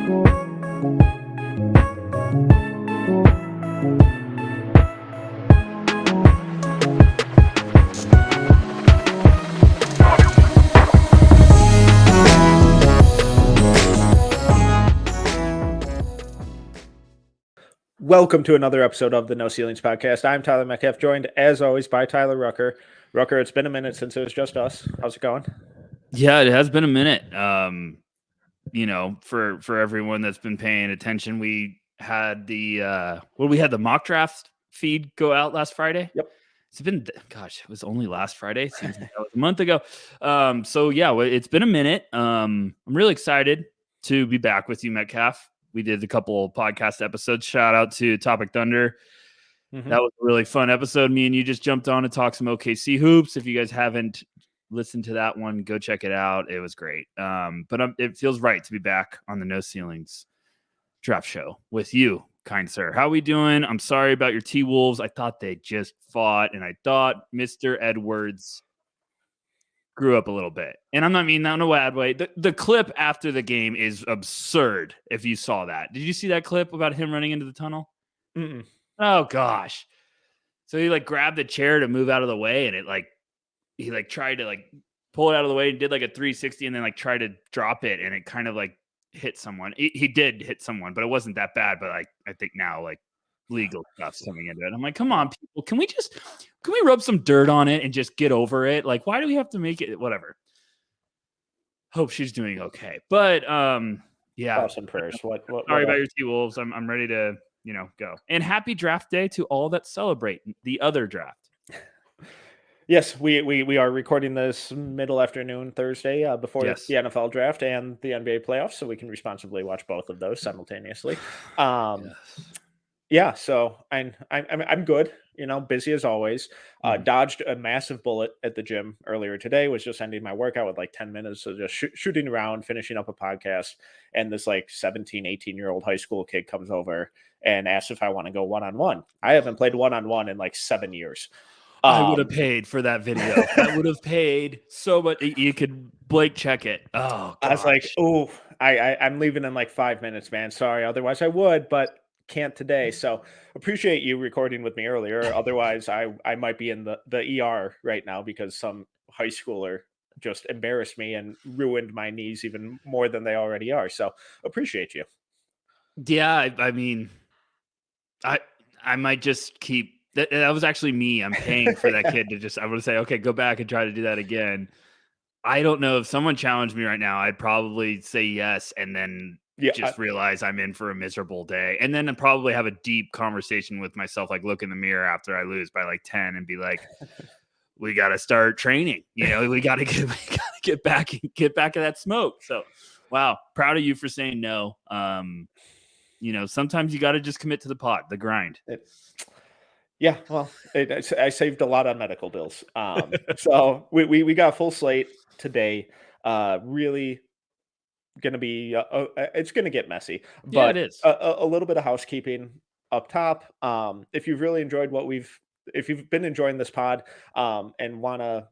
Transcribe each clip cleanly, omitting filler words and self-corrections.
Welcome to another episode of the No Ceilings Podcast. I'm Tyler Metcalf, joined as always by Tyler Rucker. Rucker, it's been a minute since it was just us. How's it going? Yeah, it has been a minute. For everyone that's been paying attention, we had the mock draft feed go out last Friday. Yep. It's been, it was only last Friday. It seems like that was a month ago. It's been a minute. I'm really excited to be back with you, Metcalf. We did a couple podcast episodes. Shout out to Topic Thunder. Mm-hmm. That was a really fun episode. Me and you just jumped on and talked some OKC hoops. If you guys haven't listened to that one, go check it out. It was great. It feels right to be back on the No Ceilings draft show with you, kind sir. How we doing? I'm sorry about your T-Wolves. I thought they just fought, and I thought Mr. Edwards grew up a little bit. And I'm not meaning that in a bad way. The clip after the game is absurd, if you saw that. Did you see that clip about him running into the tunnel? Mm-mm. Oh, gosh. So he, grabbed the chair to move out of the way, and he tried to pull it out of the way and did a 360 and then tried to drop it, and it kind of hit someone. He did hit someone, but it wasn't that bad. But I think now legal stuff's coming into it. I'm like, come on, people, can we rub some dirt on it and just get over it? Why do we have to make it whatever? Hope she's doing okay. But yeah. Awesome prayers. What Sorry about your T-Wolves. I'm ready to go. And happy draft day to all that celebrate the other draft. Yes, we are recording this middle afternoon Thursday before the NFL draft and the NBA playoffs, so we can responsibly watch both of those simultaneously. Yeah, so I'm good. Busy as always. Dodged a massive bullet at the gym earlier today. Was just ending my workout with 10 minutes of just shooting around, finishing up a podcast, and this 17, 18-year-old high school kid comes over and asks if I want to go one-on-one. I haven't played one-on-one in 7 years. I would have paid for that video. I would have paid so much. You could Blake check it. Oh, gosh. I was like, oh, I'm leaving in 5 minutes, man. Sorry. Otherwise I would, but can't today. So appreciate you recording with me earlier. Otherwise I might be in the ER right now because some high schooler just embarrassed me and ruined my knees even more than they already are. So appreciate you. Yeah. I mean, I might just keep, that was actually me. I'm paying for that kid to I would say, okay, go back and try to do that again. I don't know if someone challenged me right now, I'd probably say yes. And then realize I'm in for a miserable day. And then I'd probably have a deep conversation with myself, look in the mirror after I lose by 10 and be like, we got to start training. We got to get back in that smoke. So, wow. Proud of you for saying no. Sometimes you got to just commit to the pot, the grind. Yeah, well, I saved a lot on medical bills. So we got a full slate today. Really going to be, it's going to get messy. But yeah, it is. A little bit of housekeeping up top. If you've really enjoyed if you've been enjoying this pod and want to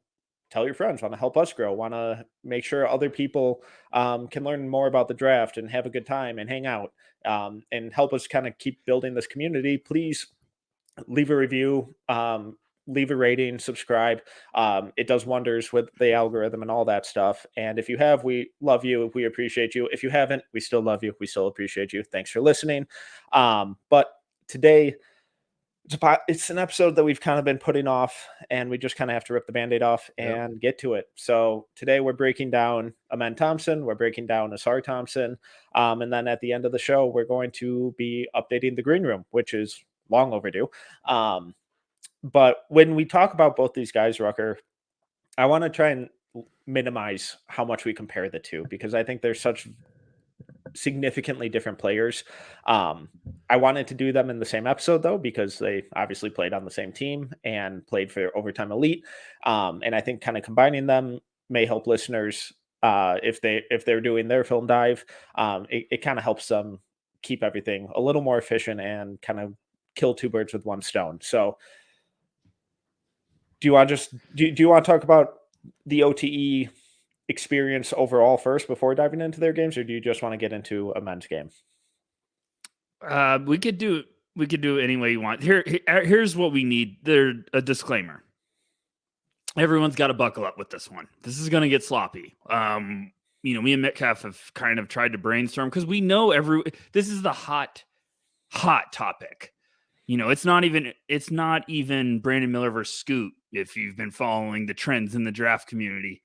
tell your friends, want to help us grow, want to make sure other people can learn more about the draft and have a good time and hang out and help us kind of keep building this community, please leave a review, leave a rating, subscribe. It does wonders with the algorithm and all that stuff. And if you have, we love you. We appreciate you. If you haven't, we still love you. We still appreciate you. Thanks for listening. But today, it's an episode that we've kind of been putting off, and we just kind of have to rip the Band-Aid off and get to it. So today we're breaking down Ausar Thompson. We're breaking down Ausar Thompson. And then at the end of the show, we're going to be updating the green room, which is long overdue. But when we talk about both these guys, Rucker, I want to try and minimize how much we compare the two because I think they're such significantly different players. I wanted to do them in the same episode though, because they obviously played on the same team and played for Overtime Elite. And I think kind of combining them may help listeners if they're doing their film dive. It kind of helps them keep everything a little more efficient and kind of kill two birds with one stone. So do you want to talk about the OTE experience overall first before diving into their games, or do you just want to get into a men's game? We could do any way you want. Here's what we need. There a disclaimer. Everyone's got to buckle up with this one. This is going to get sloppy. Me and Metcalf have kind of tried to brainstorm because we know this is the hot topic. It's not even Brandon Miller versus Scoot. If you've been following the trends in the draft community,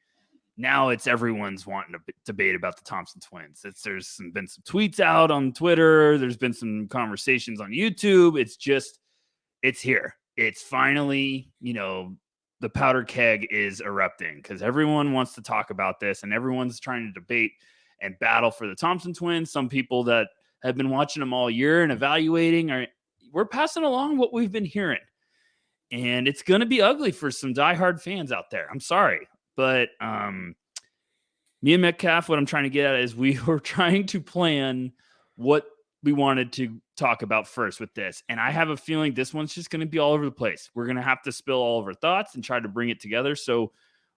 now it's everyone's wanting to debate about the Thompson twins. There's been some tweets out on Twitter. There's been some conversations on YouTube. It's here. It's finally, the powder keg is erupting because everyone wants to talk about this and everyone's trying to debate and battle for the Thompson twins. Some people that have been watching them all year and evaluating we're passing along what we've been hearing. And it's going to be ugly for some diehard fans out there. I'm sorry. But me and Metcalf, what I'm trying to get at is we were trying to plan what we wanted to talk about first with this. And I have a feeling this one's just going to be all over the place. We're going to have to spill all of our thoughts and try to bring it together. So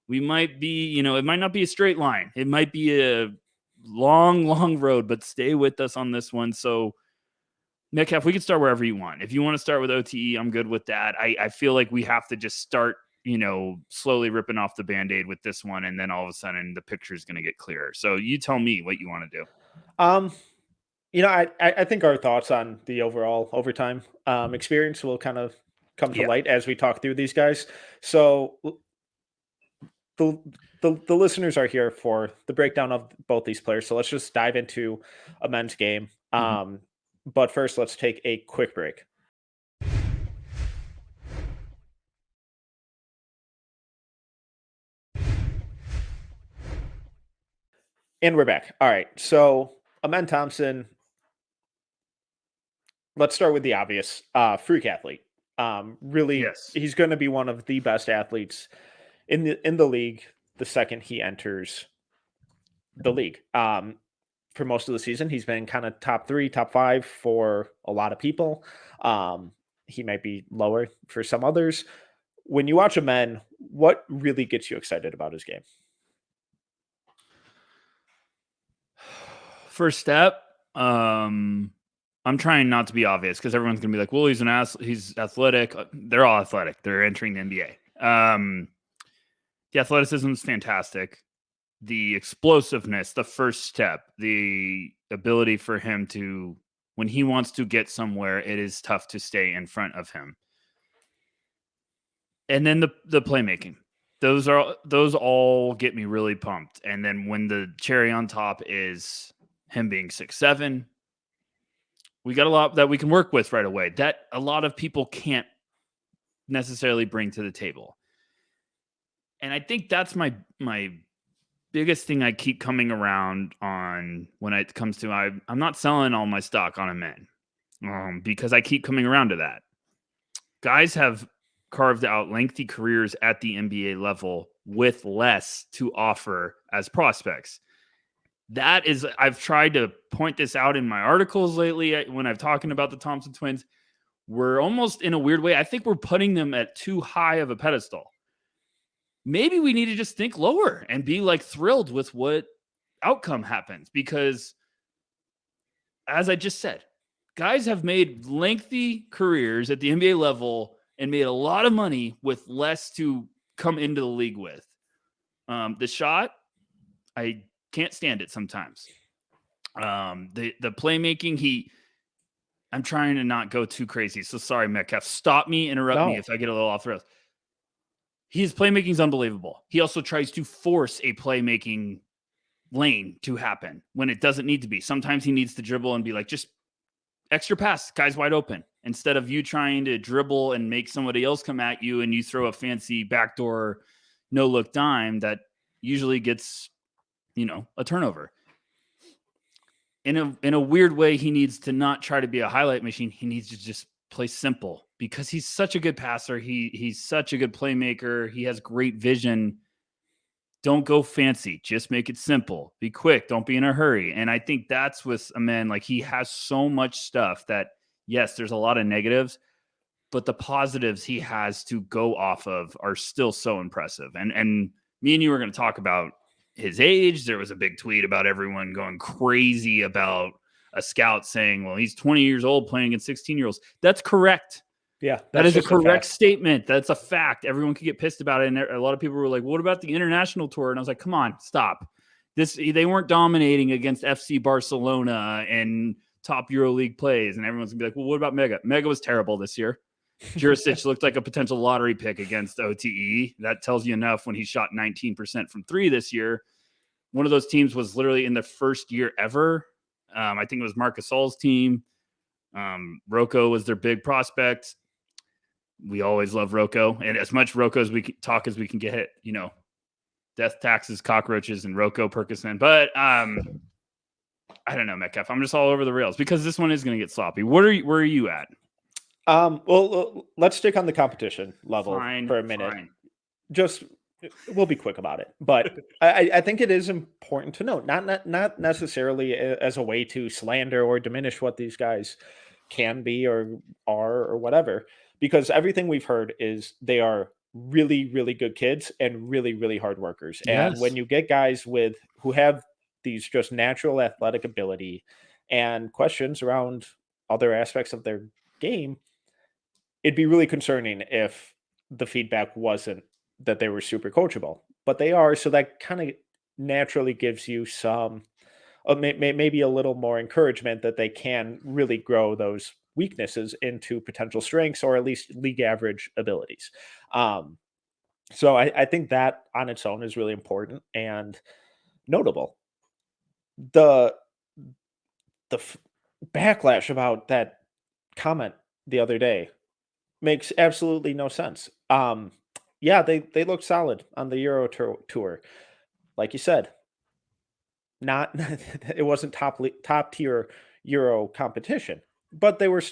we might be, it might not be a straight line. It might be a long, long road, but stay with us on this one. So Metcalf, we can start wherever you want. If you want to start with OTE, I'm good with that. I feel like we have to just start, slowly ripping off the Band-Aid with this one. And then all of a sudden the picture is going to get clearer. So you tell me what you want to do. I think our thoughts on the overall overtime experience will kind of come to light as we talk through these guys. So the listeners are here for the breakdown of both these players. So let's just dive into a men's game. But first, let's take a quick break. And we're back. All right. So Amen Thompson, let's start with the obvious. Freak athlete. Really, Yes. He's going to be one of the best athletes in the league the second he enters the league. For most of the season, he's been kind of top 3, top 5 for a lot of people. He might be lower for some others. When you watch Amen, what really gets you excited about his game? First step, I'm trying not to be obvious because everyone's going to be like, well, he's athletic. They're all athletic. They're entering the NBA. The athleticism is fantastic. The explosiveness, the first step, the ability for him to, when he wants to get somewhere, it is tough to stay in front of him. And then the playmaking. Those all get me really pumped. And then when the cherry on top is him being 6'7", we got a lot that we can work with right away that a lot of people can't necessarily bring to the table. And I think that's my biggest thing I keep coming around on when it comes to I'm not selling all my stock on Amen because I keep coming around to that. Guys have carved out lengthy careers at the NBA level with less to offer as prospects. That is, I've tried to point this out in my articles lately when I've talking about the Thompson twins. We're almost in a weird way. I think we're putting them at too high of a pedestal. Maybe we need to just think lower and be like thrilled with what outcome happens because as I just said, guys have made lengthy careers at the NBA level and made a lot of money with less to come into the league with. The shot, I can't stand it sometimes. The playmaking, I'm trying to not go too crazy. So sorry, Metcalf. Stop me, interrupt me if I get a little off the rails. His playmaking is unbelievable. He also tries to force a playmaking lane to happen when it doesn't need to be. Sometimes he needs to dribble and be like, just extra pass, guy's wide open. Instead of you trying to dribble and make somebody else come at you and you throw a fancy backdoor no-look dime that usually gets, a turnover. In a weird way, he needs to not try to be a highlight machine. He needs to just play simple because he's such a good passer. He's such a good playmaker. He has great vision. Don't go fancy. Just make it simple. Be quick. Don't be in a hurry. And I think that's with Amen. Like he has so much stuff that, yes, there's a lot of negatives, but the positives he has to go off of are still so impressive. And me and you are going to talk about his age. There was a big tweet about everyone going crazy about a scout saying, well, he's 20 years old playing against 16-year-olds. That's correct. Yeah, That that's is a just a correct fact. statement. That's a fact. Everyone could get pissed about it. And a lot of people were like, what about the international tour? And I was like, come on, stop. They weren't dominating against FC Barcelona and top EuroLeague plays. And everyone's gonna be like, well, what about Mega? Mega was terrible this year. Jurisic looked like a potential lottery pick against OTE. That tells you enough when he shot 19% from three this year. One of those teams was literally in the first year ever. I think it was Marc Gasol's team. Rocco was their big prospect. We always love Rocco. And as much Rocco as we can talk as we can get, death, taxes, cockroaches, and Rocco Percocet. But I don't know, Metcalf. I'm just all over the rails because this one is going to get sloppy. Where are you at? Well, let's stick on the competition level for a minute. Fine. Just we'll be quick about it, but I think it is important to note, not necessarily as a way to slander or diminish what these guys can be or are or whatever, because everything we've heard is they are really, really good kids and really, really hard workers. And when Yes. you get guys who have these just natural athletic ability and questions around other aspects of their game, it'd be really concerning if the feedback wasn't that they were super coachable, but they are. So that kind of naturally gives you some, maybe a little more encouragement that they can really grow those weaknesses into potential strengths or at least league average abilities. So I think that on its own is really important and notable. The the backlash about that comment the other day makes absolutely no sense. Yeah, they look solid on the Tour. Like you said, not it wasn't top tier Euro competition, but they were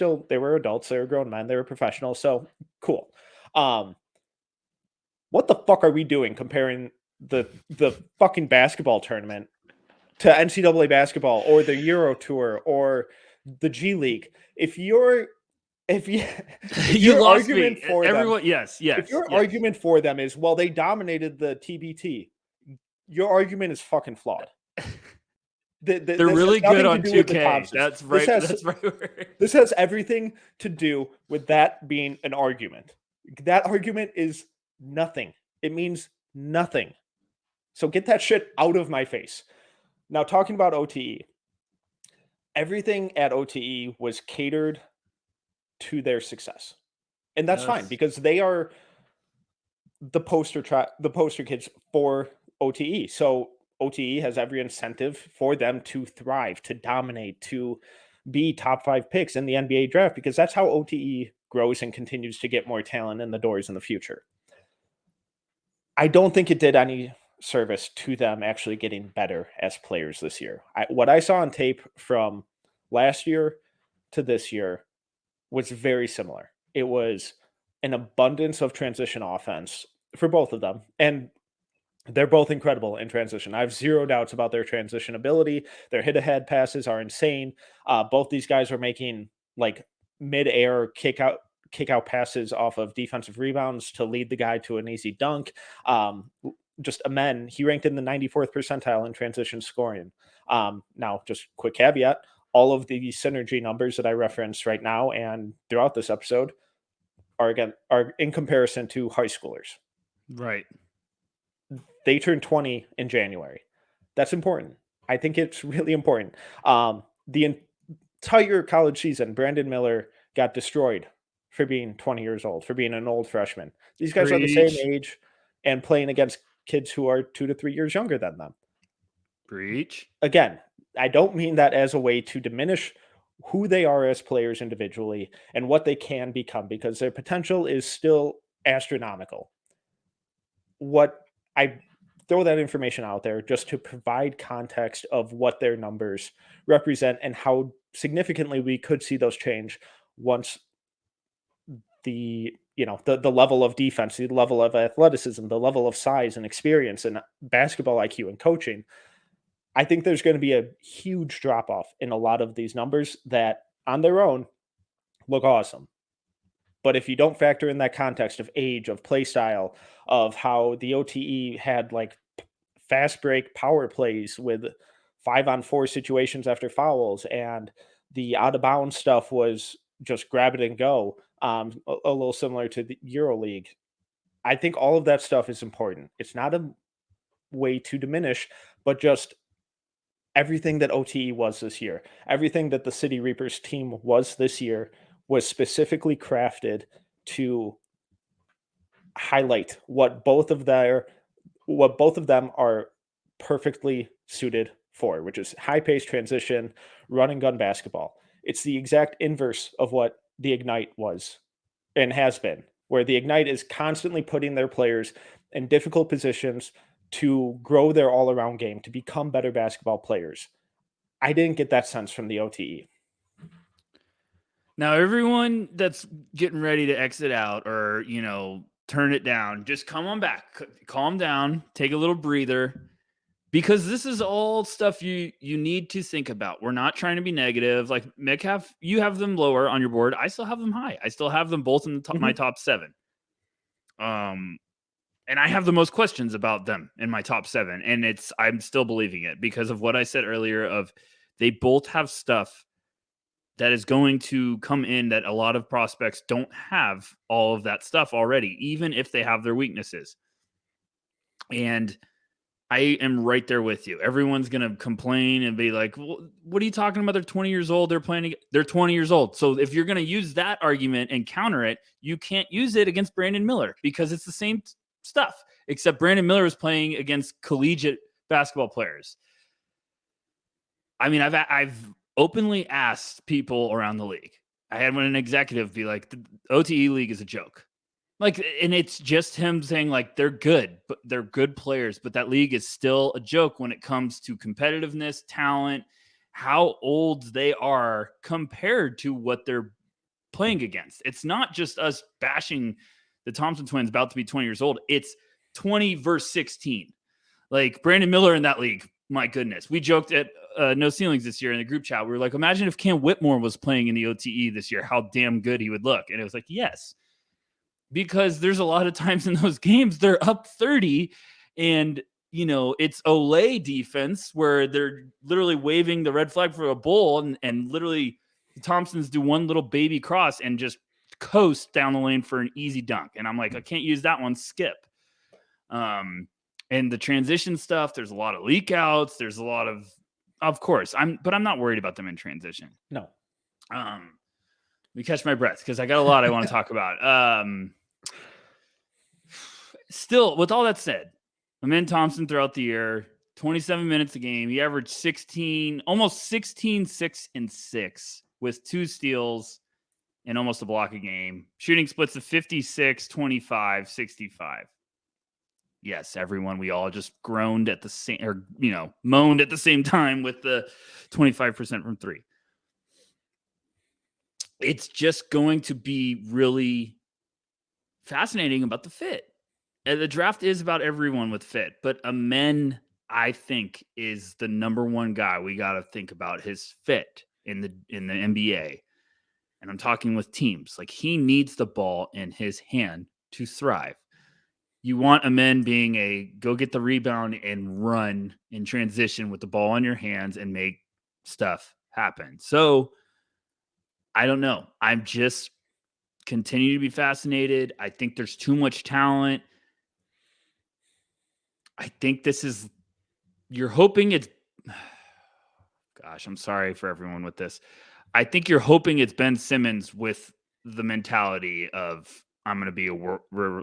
adults, they were grown men, they were professionals, so cool. What the fuck are we doing comparing the fucking basketball tournament to NCAA basketball or the Euro Tour or the G League? If you if You your lost argument me. for them Everyone, yes. if your argument for them is, well, they dominated the TBT, your argument is fucking flawed. They're This really has nothing good to on do with the 2K. Thompsons. That's right. That's right. This has everything to do with that being an argument. That argument is nothing. It means nothing. So get that shit out of my face. Now, talking about OTE, everything at OTE was catered to their success. And that's fine Yes. because they are the poster kids for OTE. So OTE has every incentive for them to thrive, to dominate, to be top 5 picks in the NBA draft, because that's how OTE grows and continues to get more talent in the doors in the future. I don't think it did any service to them actually getting better as players this year. What I saw on tape from last year to this year was very similar. It was an abundance of transition offense for both of them. And they're both incredible in transition. I have zero doubts about their transition ability. Their hit ahead passes are insane. Both these guys are making like mid-air kick out passes off of defensive rebounds to lead the guy to an easy dunk. Just Amen, he ranked in the 94th percentile in transition scoring. Now, just quick caveat, all of the synergy numbers that I referenced right now and throughout this episode are in comparison to high schoolers. Right. They turned 20 in January. That's important. I think it's really important. The entire college season, Brandon Miller got destroyed for being 20 years old, for being an old freshman. These guys are the same Preach. age and playing against kids who are 2 to 3 years younger than them. Preach. Again, I don't mean that as a way to diminish who they are as players individually and what they can become, because their potential is still astronomical. What I throw that information out there just to provide context of what their numbers represent and how significantly we could see those change once the level of defense, the level of athleticism, the level of size and experience and basketball IQ and coaching. I think there's going to be a huge drop off in a lot of these numbers that on their own look awesome. But if you don't factor in that context of age, of play style, of how the OTE had like fast break power plays with 5-on-4 situations after fouls, and the out of bounds stuff was just grab it and go. A little similar to the EuroLeague. I think all of that stuff is important. It's not a way to diminish, but just everything that OTE was this year, everything that the City Reapers team was this year was specifically crafted to highlight what both of them are perfectly suited for, which is high-paced transition, run and gun basketball. It's the exact inverse of what the Ignite was and has been, where the Ignite is constantly putting their players in difficult positions to grow their all-around game, to become better basketball players. I didn't get that sense from the OTE. Now, everyone that's getting ready to exit out or, turn it down, just come on back, calm down, take a little breather, because this is all stuff you need to think about. We're not trying to be negative. Like Metcalf, you have them lower on your board. I still have them high. I still have them both in the my top 7. And I have the most questions about them in my top 7. And I'm still believing it because of what I said earlier of they both have stuff that is going to come in that a lot of prospects don't have all of that stuff already, even if they have their weaknesses. And I am right there with you. Everyone's going to complain and be like, well, what are you talking about? They're 20 years old. They're 20 years old. So if you're going to use that argument and counter it, you can't use it against Brandon Miller because it's the same stuff, except Brandon Miller is playing against collegiate basketball players. I mean, I've openly asked people around the league. I had an executive be like, the OTE league is a joke. Like, and it's just him saying like, they're good, but they're good players, but that league is still a joke when it comes to competitiveness, talent, how old they are compared to what they're playing against. It's not just us bashing the Thompson twins about to be 20 years old. It's 20 versus 16. Like Brandon Miller in that league, my goodness. We joked at No Ceilings this year in the group chat. We were like, imagine if Cam Whitmore was playing in the OTE this year, how damn good he would look. And it was like, yes, because there's a lot of times in those games they're up 30 and, it's Olay defense where they're literally waving the red flag for a bull and literally the Thompsons do one little baby cross and just coast down the lane for an easy dunk. And I'm like, I can't use that one, skip. And the transition stuff, there's a lot of leak outs. There's a lot of course, but I'm not worried about them in transition. No. Let me catch my breath because I got a lot I want to talk about. Still, with all that said, Amen Thompson throughout the year, 27 minutes a game. He averaged almost 16, 6, and 6 with 2 steals and almost a block a game. Shooting splits of 56, 25, 65. Yes, everyone, we all just groaned at the same, or, moaned at the same time with the 25% from 3. It's just going to be really fascinating about the fit. And the draft is about everyone with fit, but Amen, I think, is the number one guy we got to think about his fit in the NBA. And I'm talking with teams. Like, he needs the ball in his hand to thrive. You want Amen being a go get the rebound and run in transition with the ball in your hands and make stuff happen. So I don't know. I'm just continue to be fascinated. I think there's too much talent. I think you're hoping it's, gosh, I'm sorry for everyone with this. I think you're hoping it's Ben Simmons with the mentality of, I'm going to be a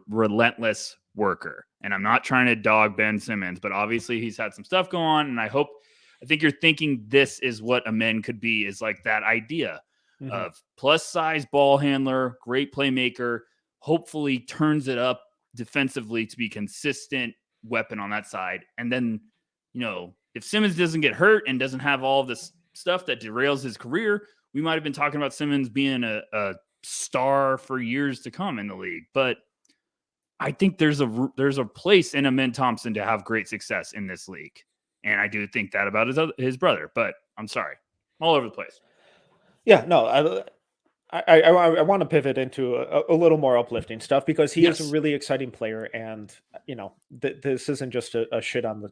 relentless worker. And I'm not trying to dog Ben Simmons, but obviously he's had some stuff go on. And I think you're thinking this is what Amen could be, is like that idea of plus size ball handler, great playmaker, hopefully turns it up defensively to be consistent weapon on that side. And then, if Simmons doesn't get hurt and doesn't have all this stuff that derails his career, we might have been talking about Simmons being a star for years to come in the league. But I think there's a place in Amen Thompson to have great success in this league. And I do think that about his brother, but I'm sorry, I'm all over the place. Yeah, no, I want to pivot into a little more uplifting stuff because he is a Yes. really exciting player, and this isn't just a shit on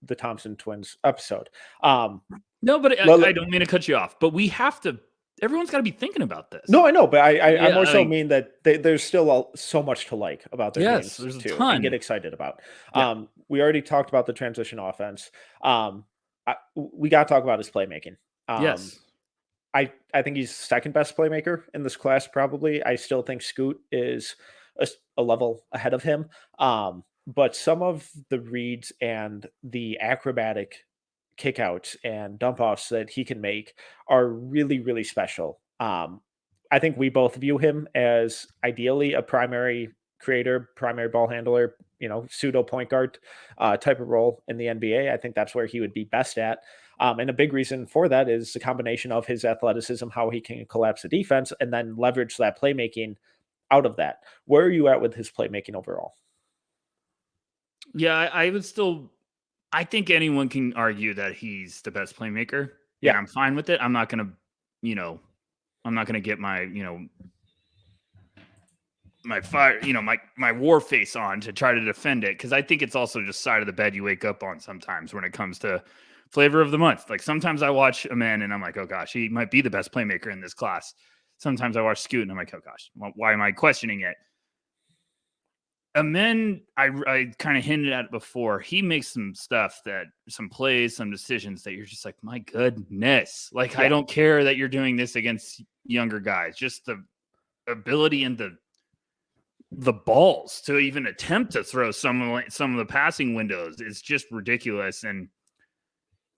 the Thompson twins episode. Um, No, but le- I don't mean to cut you off, but we have to. Everyone's got to be thinking about this. no, I know, but I Yeah, more so like mean that there's still so much to like about their yes, games there's a too, and get ton. excited about. Yeah. We already talked about the transition offense. We got to talk about his playmaking. Um, Yes. I think he's second best playmaker in this class, probably. I still think Scoot is a level ahead of him. But some of the reads and the acrobatic kickouts and dump offs that he can make are really, really special. I think we both view him as ideally a primary creator, primary ball handler, pseudo point guard type of role in the NBA. I think that's where he would be best at. And a big reason for that is the combination of his athleticism, how he can collapse the defense, and then leverage that playmaking out of that. Where are you at with his playmaking overall? Yeah, I would still. I think anyone can argue that he's the best playmaker, and Yeah. I'm fine with it. I'm not gonna, you know, I'm not gonna get my, my fire, my war face on to try to defend it because I think it's also just side of the bed you wake up on sometimes when it comes to flavor of the month. Like sometimes I watch a man and I'm like, oh gosh, he might be the best playmaker in this class. Sometimes I watch Scoot and I'm like, oh gosh, why am I questioning it? Amen, I kind of hinted at it before. He makes some plays, some decisions that you're just like, my goodness. Like, I Yeah. don't care that you're doing this against younger guys. Just the ability and the balls to even attempt to throw some of the passing windows is just ridiculous. And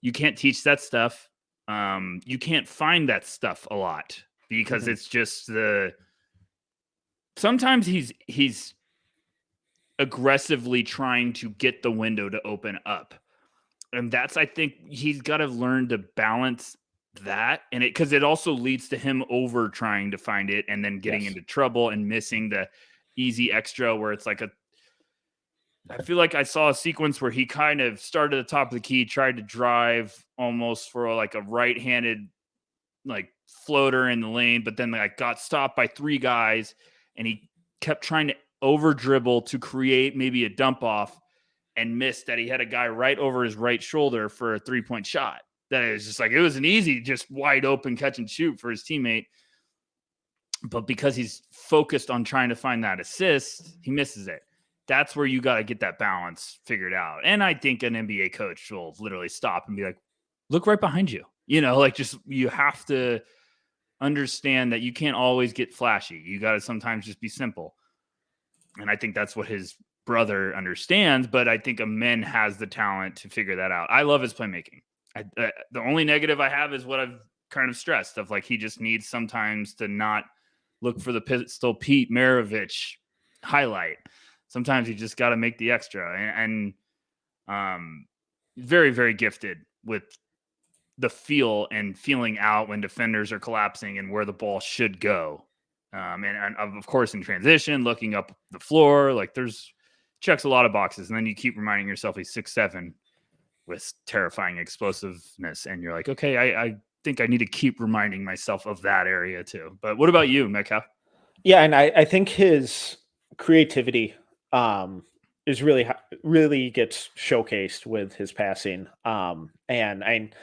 you can't teach that stuff. You can't find that stuff a lot because Mhm. it's just sometimes he's aggressively trying to get the window to open up. And that's, I think he's got to learn to balance that. And because it also leads to him over trying to find it and then getting Yes. into trouble and missing the easy extra where it's like I feel like I saw a sequence where he kind of started at the top of the key, tried to drive almost for like a right-handed like floater in the lane, but then like got stopped by three guys and he kept trying to over dribble to create maybe a dump off and missed that he had a guy right over his right shoulder for a 3-point shot. That it was just like it was an easy, just wide open catch and shoot for his teammate. But because he's focused on trying to find that assist, he misses it. That's where you got to get that balance figured out. And I think an NBA coach will literally stop and be like, look right behind you. Like just you have to understand that you can't always get flashy. You got to sometimes just be simple. And I think that's what his brother understands. But I think Amen has the talent to figure that out. I love his playmaking. The only negative I have is what I've kind of stressed of like he just needs sometimes to not look for the Pistol Pete Maravich highlight. Sometimes you just got to make the extra and very, very gifted with the feel and feeling out when defenders are collapsing and where the ball should go. And of course, in transition, looking up the floor, like checks a lot of boxes. And then you keep reminding yourself he's 6'7" with terrifying explosiveness. And you're like, okay, I think I need to keep reminding myself of that area too. But what about you, Metcalf? Yeah, and I think his creativity is really gets showcased with his passing. And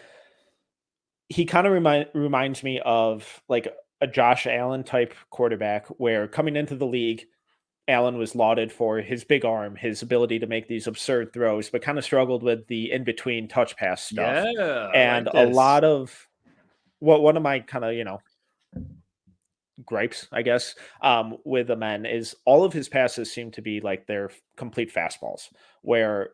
he kind of reminds me of like a Josh Allen type quarterback where coming into the league, Allen was lauded for his big arm, his ability to make these absurd throws, but kind of struggled with the in between touch pass stuff. Yeah, I And like a this. lot of one of my kind of, gripes, I guess, with the men is all of his passes seem to be like they're complete fastballs, where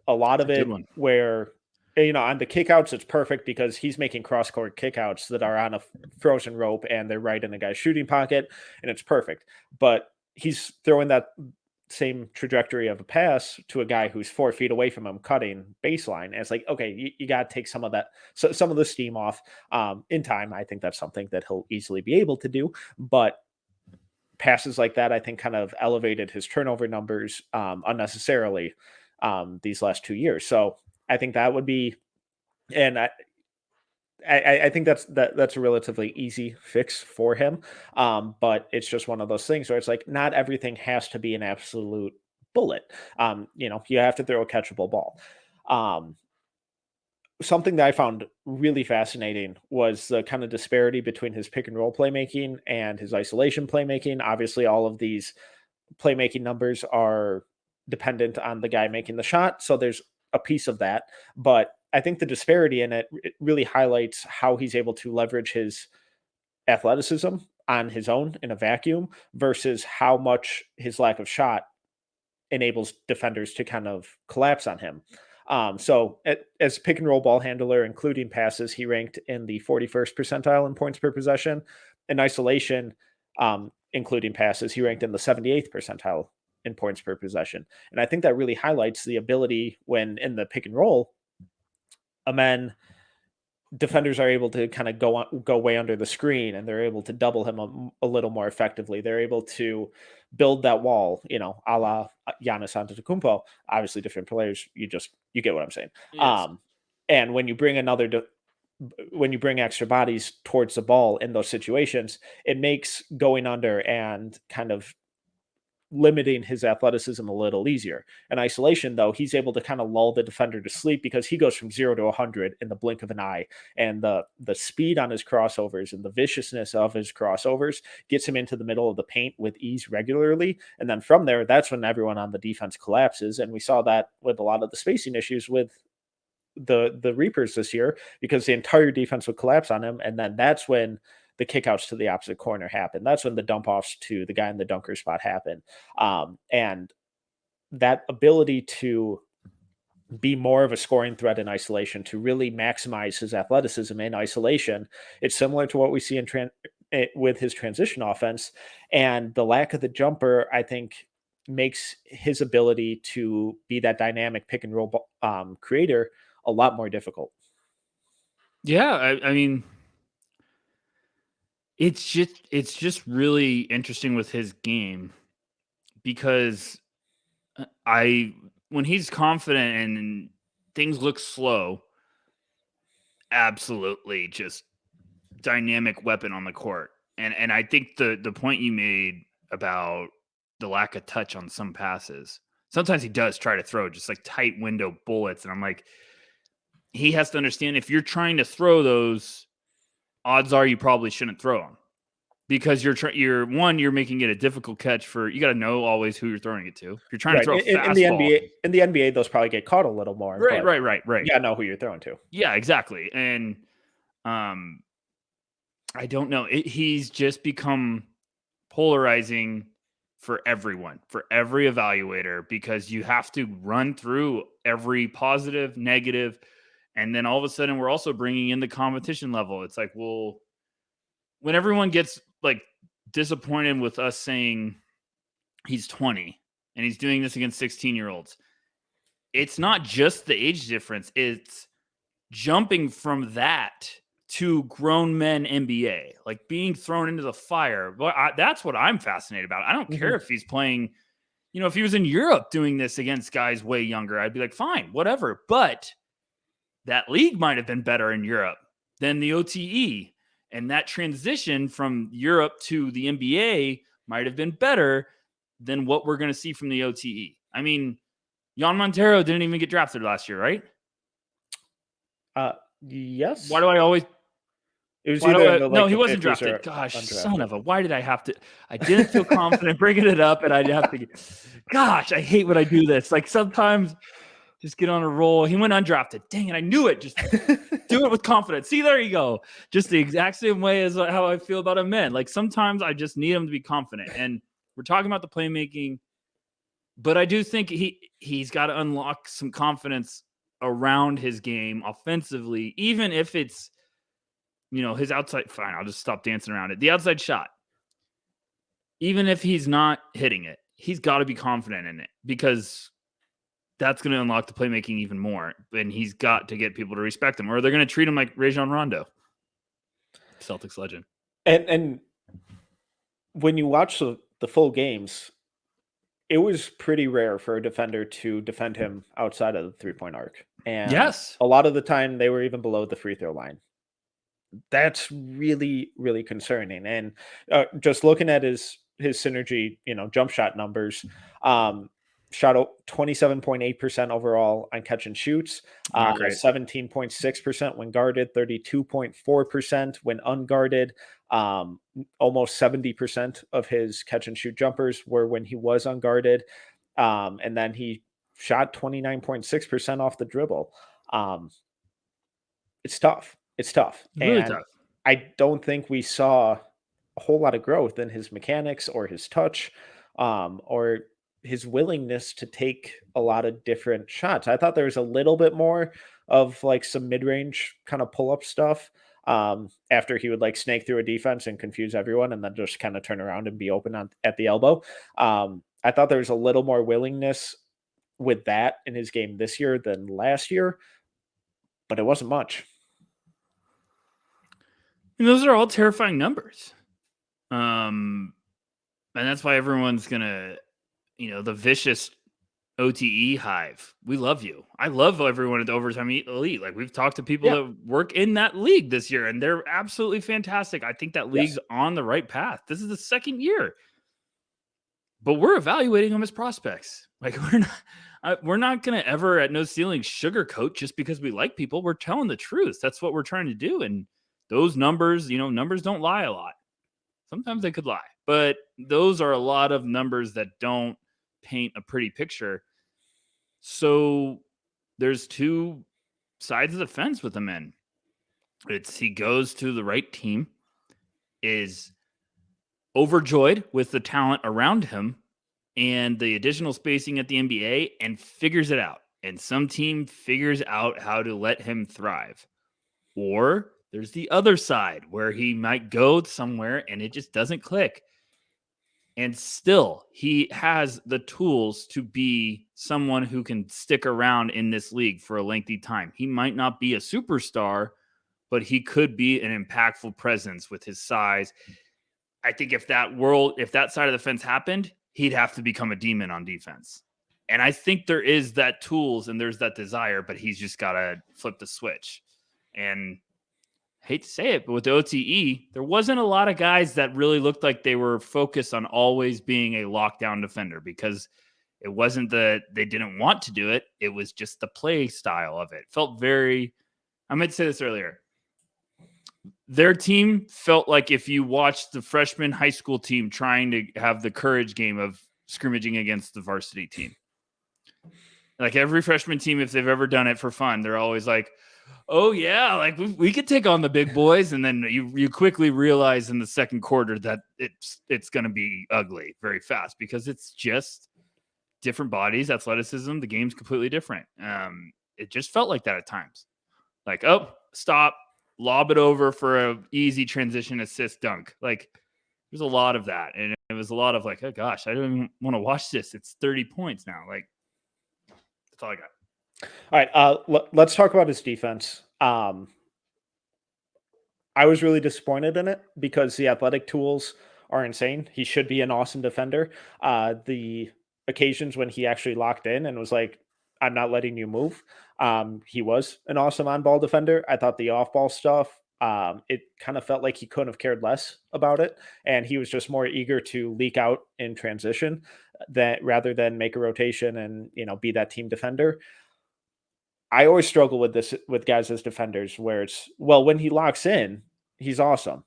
a lot It's a of good it, one. where on the kickouts, it's perfect because he's making cross court kickouts that are on a frozen rope and they're right in the guy's shooting pocket, and it's perfect. But he's throwing that same trajectory of a pass to a guy who's 4 feet away from him cutting baseline. And it's like, okay, you got to take some of that, some of the steam off in time. I think that's something that he'll easily be able to do. But passes like that, I think, kind of elevated his turnover numbers unnecessarily these last 2 years. So I think that would be, and I think that's a relatively easy fix for him. But it's just one of those things where it's like not everything has to be an absolute bullet. You have to throw a catchable ball. Um, Something that I found really fascinating was the kind of disparity between his pick and roll playmaking and his isolation playmaking. Obviously, all of these playmaking numbers are dependent on the guy making the shot, so there's a piece of that. But I think the disparity in it really highlights how he's able to leverage his athleticism on his own in a vacuum versus how much his lack of shot enables defenders to kind of collapse on him. As pick and roll ball handler, including passes, he ranked in the 41st percentile in points per possession. In isolation, including passes, he ranked in the 78th percentile in points per possession. And I think that really highlights the ability when in the pick and roll, a man defenders are able to kind of go way under the screen, and they're able to double him a little more effectively. They're able to build that wall, a la Giannis Antetokounmpo. Obviously, different players. You get what I'm saying. Yes. And when you bring extra bodies towards the ball in those situations, it makes going under and kind of limiting his athleticism a little easier. In isolation, though, he's able to kind of lull the defender to sleep because he goes from 0 to 100 in the blink of an eye, and the speed on his crossovers and the viciousness of his crossovers gets him into the middle of the paint with ease regularly. And then from there, that's when everyone on the defense collapses, and we saw that with a lot of the spacing issues with the Reapers this year, because the entire defense would collapse on him, and then that's when the kickouts to the opposite corner happen. That's when the dump offs to the guy in the dunker spot happen. And that ability to be more of a scoring threat in isolation, to really maximize his athleticism in isolation, it's similar to what we see with his transition offense. And the lack of the jumper, I think, makes his ability to be that dynamic pick and roll creator a lot more difficult. Yeah, I mean, it's just really interesting with his game because I when he's confident and things look slow, absolutely just dynamic weapon on the court. And I think the point you made about the lack of touch on some passes. Sometimes he does try to throw just like tight window bullets, and I'm like, he has to understand if you're trying to throw those, odds are you probably shouldn't throw them because you're making it a difficult catch for you. Got to know always who you're throwing it to. If you're trying to Right. throw a In the fastball, NBA, those probably get caught a little more, right, but right, right, right. you gotta know who you're throwing to. Yeah, exactly. And um, I don't know. He's just become polarizing for everyone, for every evaluator, because you have to run through every positive, negative, and then all of a sudden we're also bringing in the competition level. It's like, well, when everyone gets like disappointed with us saying he's 20 and he's doing this against 16-year-olds, it's not just the age difference. It's jumping from that to grown men NBA, like being thrown into the fire. But that's what I'm fascinated about. I don't care Mhm. if he's playing, if he was in Europe doing this against guys way younger, I'd be like, fine, whatever. But that league might have been better in Europe than the OTE. And that transition from Europe to the NBA might have been better than what we're going to see from the OTE. I mean, Jan Montero didn't even get drafted last year, right? Yes. Why do I always It was Why do either in I the, no, like, he the wasn't 50s drafted. or Gosh, son undrafted. of a why did I have to I didn't feel confident bringing it up, and I'd have to gosh, I hate when I do this. Like, sometimes just get on a roll. He went undrafted. Dang it, I knew it. Just do it with confidence. See, there you go. Just the exact same way as how I feel about a man. Like, sometimes I just need him to be confident. And we're talking about the playmaking, but I do think he's got to unlock some confidence around his game offensively, even if it's his outside. Fine, I'll just stop dancing around it. The outside shot, even if he's not hitting it, he's got to be confident in it because that's going to unlock the playmaking even more. And he's got to get people to respect him, or they're going to treat him like Rajon Rondo, Celtics legend. And when you watch the full games, it was pretty rare for a defender to defend him outside of the 3-point arc. And Yes. a lot of the time they were even below the free throw line. That's really, really concerning. And just looking at his synergy, jump shot numbers, um, shot 27.8% overall on catch and shoots, Not great. 17.6% when guarded, 32.4% when unguarded. Almost 70% of his catch and shoot jumpers were when he was unguarded. And then he shot 29.6% off the dribble. Um, it's tough. It's tough. It's really And tough. I don't think we saw a whole lot of growth in his mechanics or his touch, or his willingness to take a lot of different shots. I thought there was a little bit more of like some mid-range kind of pull-up stuff, after he would like snake through a defense and confuse everyone and then just kind of turn around and be open at the elbow. I thought there was a little more willingness with that in his game this year than last year, but it wasn't much. And those are all terrifying numbers. And that's why everyone's gonna, the vicious OTE hive. We love you. I love everyone at the Overtime Elite. Like, we've talked to people Yeah. that work in that league this year, and they're absolutely fantastic. I think that league's Yes. on the right path. This is the second year, but we're evaluating them as prospects. Like, we're not gonna ever at No Ceiling sugarcoat just because we like people. We're telling the truth. That's what we're trying to do. And those numbers, numbers don't lie a lot. Sometimes they could lie, but those are a lot of numbers that don't paint a pretty picture. So there's two sides of the fence with the men. It's he goes to the right team, is overjoyed with the talent around him and the additional spacing at the NBA, and figures it out. And some team figures out how to let him thrive. Or there's the other side where he might go somewhere and it just doesn't click. And still, he has the tools to be someone who can stick around in this league for a lengthy time. He might not be a superstar, but he could be an impactful presence with his size. I think if that side of the fence happened, he'd have to become a demon on defense. And I think there is that tools and there's that desire, but he's just got to flip the switch. And hate to say it, but with the OTE, there wasn't a lot of guys that really looked like they were focused on always being a lockdown defender, because it wasn't that they didn't want to do it. It was just the play style of it. Felt very, I meant to say this earlier. Their team felt like if you watched the freshman high school team trying to have the courage game of scrimmaging against the varsity team. Like, every freshman team, if they've ever done it for fun, they're always like, oh yeah, like we could take on the big boys, and then you quickly realize in the second quarter that it's going to be ugly very fast, because it's just different bodies, athleticism. The game's completely different. It just felt like that at times. Like, oh, stop, lob it over for a easy transition assist dunk. Like, there's a lot of that, and it was a lot of like, oh gosh, I don't even want to watch this. It's 30 points now. Like, that's all I got. All right, let's talk about his defense. I was really disappointed in it because the athletic tools are insane. He should be an awesome defender. The occasions when he actually locked in and was like, "I'm not letting you move," he was an awesome on-ball defender. I thought the off-ball stuff, it kind of felt like he couldn't have cared less about it, and he was just more eager to leak out in transition, that rather than make a rotation and be that team defender. I always struggle with this with guys as defenders where it's, well, when he locks in, he's awesome.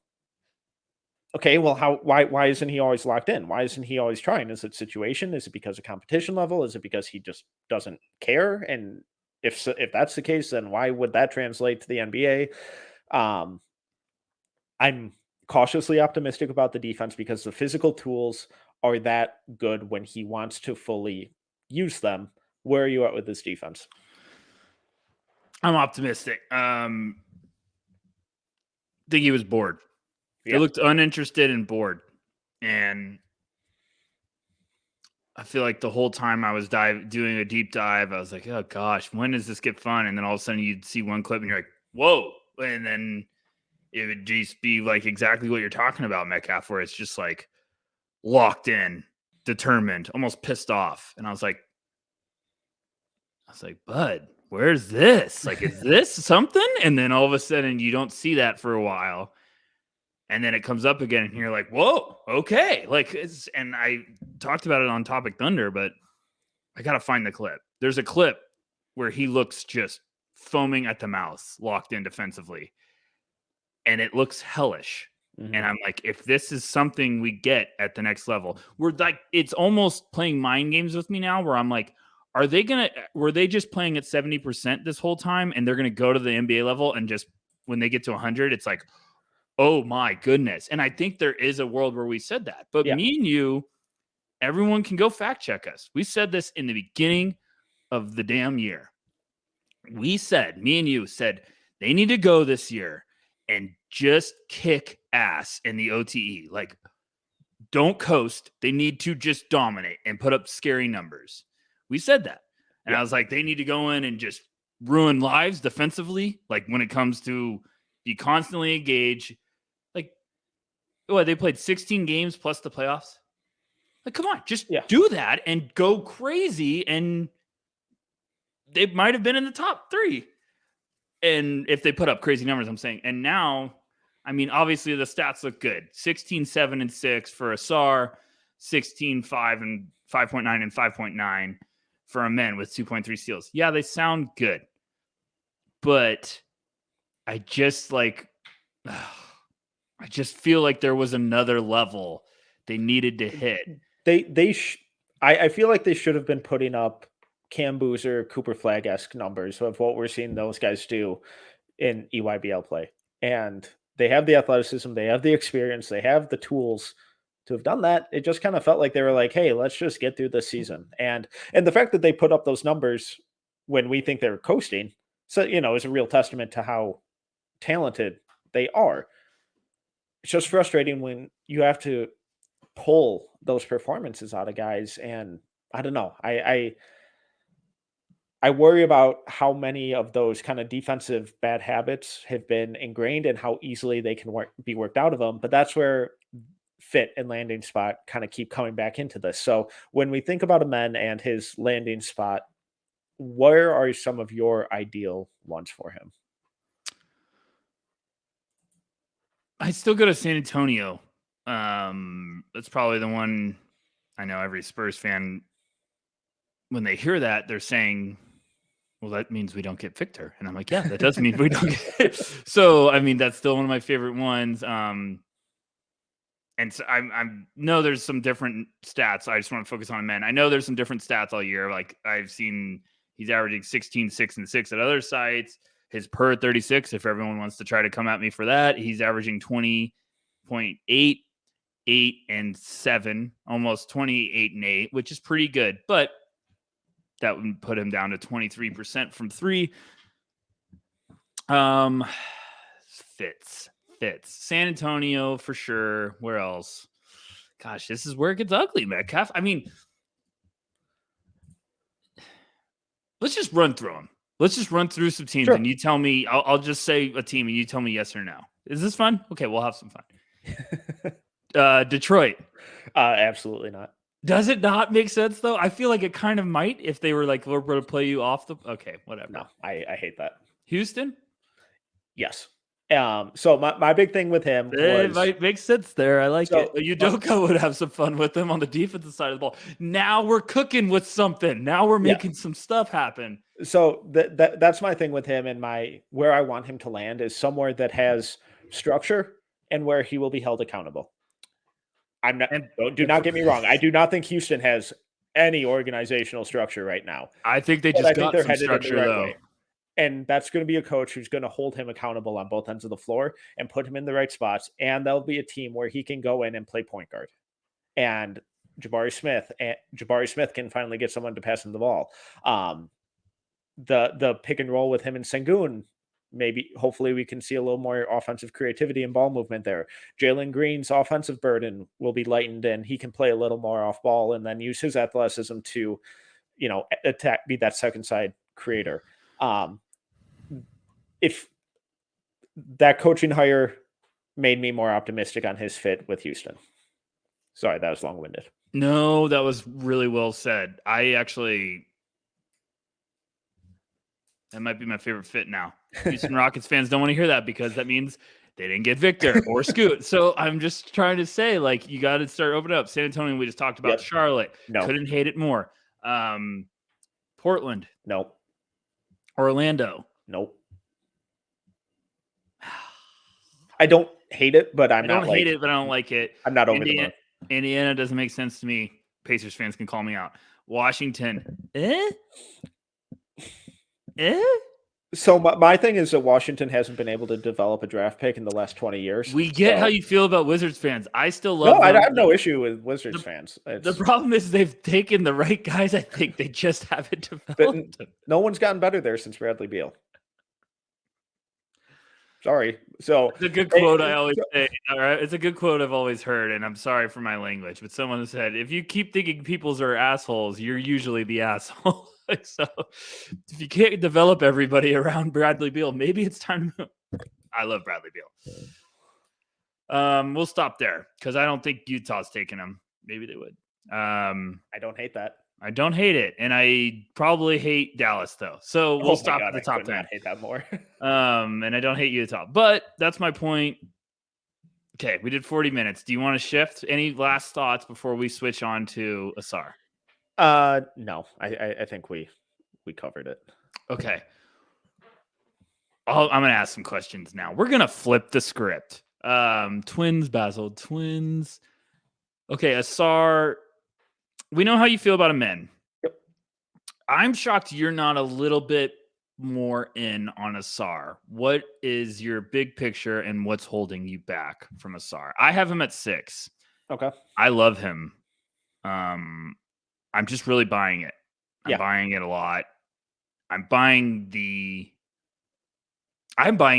Okay, well, why isn't he always locked in? Why isn't he always trying? Is it situation? Is it because of competition level? Is it because he just doesn't care? And if that's the case, then why would that translate to the NBA? Um, I'm cautiously optimistic about the defense because the physical tools are that good when he wants to fully use them. Where are you at with this defense? I'm optimistic. Think he was bored. He Yeah. looked uninterested and bored. And I feel like the whole time I was doing a deep dive, I was like, oh gosh, when does this get fun? And then all of a sudden you'd see one clip and you're like, whoa. And then it would just be like exactly what you're talking about, Metcalf, where it's just like locked in, determined, almost pissed off. And I was like, bud, where's this? Like, is this something? And then all of a sudden you don't see that for a while. And then it comes up again and you're like, whoa, okay. Like, and I talked about it on Topic Thunder, but I got to find the clip. There's a clip where he looks just foaming at the mouth, locked in defensively. And it looks hellish. Mm-hmm. And I'm like, if this is something we get at the next level, we're like, it's almost playing mind games with me now where I'm like, were they just playing at 70% this whole time and they're going to go to the NBA level and just when they get to 100, it's like, oh my goodness. And I think there is a world where we said that. But me and you, everyone can go fact check us. We said this in the beginning of the damn year. Me and you said they need to go this year and just kick ass in the OTE. Like, don't coast. They need to just dominate and put up scary numbers. We said that. And I was like, they need to go in and just ruin lives defensively. Like, when it comes to be constantly engaged. Like, they played 16 games plus the playoffs. Like, come on, just do that and go crazy. And they might have been in the top 3. And if they put up crazy numbers, I'm saying. And now, I mean, obviously the stats look good. 16, 7, and 6 for Ausar, 16, 5, and 5.9 and 5.9 for a men with 2.3 steals. Yeah, they sound good. But I just feel like there was another level they needed to hit. I feel like they should have been putting up Cam Boozer, Cooper Flag-esque numbers of what we're seeing those guys do in EYBL play. And they have the athleticism, they have the experience, they have the tools to have done that. It just kind of felt like they were like, hey, let's just get through this season. And the fact that they put up those numbers when we think they're coasting, so, is a real testament to how talented they are. It's just frustrating when you have to pull those performances out of guys. And I don't know. I worry about how many of those kind of defensive bad habits have been ingrained and how easily they can be worked out of them. But that's where fit and landing spot kind of keep coming back into this. So when we think about a man and his landing spot, where are some of your ideal ones for him? I still go to San Antonio. That's probably the one. I know every Spurs fan, when they hear that, they're saying, well, that means we don't get Victor. And I'm like, yeah, that does mean we don't get it. So, I mean, that's still one of my favorite ones. And so I'm know there's some different stats. I just want to focus on men. I know there's some different stats all year. Like, I've seen he's averaging 16, 6, and 6 at other sites. His per 36, if everyone wants to try to come at me for that, he's averaging 20.8, 8, and 7, almost 28 and 8, which is pretty good. But that would put him down to 23% from 3. Fits. San Antonio for sure. Where else? Gosh, this is where it gets ugly, Metcalf. I mean, let's just run through them. Let's just run through some teams, and you tell me. I'll just say a team, and you tell me yes or no. Is this fun? Okay, we'll have some fun. Detroit. Absolutely not. Does it not make sense, though? I feel like it kind of might if they were like, we're going to play you off the... Okay, whatever. No, I hate that. Houston? Yes. So my big thing with him was... It might make sense there. I like it. Udoka would have some fun with him on the defensive side of the ball. Now we're cooking with something. Now we're making some stuff happen. So that's my thing with him, and where I want him to land is somewhere that has structure and where he will be held accountable. I'm not. Do not get me wrong. I do not think Houston has any organizational structure right now. I think they just got some structure, though. Way. And that's going to be a coach who's going to hold him accountable on both ends of the floor and put him in the right spots. And there'll be a team where he can go in and play point guard. And Jabari Smith can finally get someone to pass him the ball. The pick and roll with him and Sengun, hopefully we can see a little more offensive creativity and ball movement there. Jalen Green's offensive burden will be lightened, and he can play a little more off ball and then use his athleticism to, attack, be that second side creator. If that coaching hire made me more optimistic on his fit with Houston. Sorry, that was long-winded. No, that was really well said. I actually That might be my favorite fit now. Houston Rockets fans don't want to hear that because that means they didn't get Victor or Scoot. So I'm just trying to say, like, you got to start opening up. San Antonio, we just talked about. Yep. Charlotte. No. Couldn't hate it more. Portland. Nope. Orlando. Nope. I don't hate it, but I don't hate it, but I don't like it. I'm not over the moon. Indiana doesn't make sense to me. Pacers fans can call me out. Washington. So my thing is that Washington hasn't been able to develop a draft pick in the last 20 years. We get how you feel about Wizards fans. I still love them. I have no issue with Wizards fans. The problem is they've taken the right guys. I think they just haven't developed them. No one's gotten better there since Bradley Beal. Sorry. So it's a good quote I always say. All right. It's a good quote I've always heard, and I'm sorry for my language, but someone said, if you keep thinking people's are assholes, you're usually the asshole. So if you can't develop everybody around Bradley Beal, maybe it's time to move. I love Bradley Beal. We'll stop there because I don't think Utah's taking him. Maybe they would. I don't hate that. I don't hate it, and I probably hate Dallas though. So we'll stop at the top 10. I hate that more. And I don't hate Utah, but that's my point. Okay, we did 40 minutes. Do you want to shift? Any last thoughts before we switch on to Ausar? No. I think we covered it. Okay. I'm gonna ask some questions now. We're gonna flip the script. Twins, Basil, Twins. Okay, Ausar. We know how you feel about Amen. Yep. I'm shocked you're not a little bit more in on Ausar. What is your big picture and what's holding you back from Ausar? I have him at 6. Okay. I love him. I'm just really buying it. I'm buying it a lot. I'm buying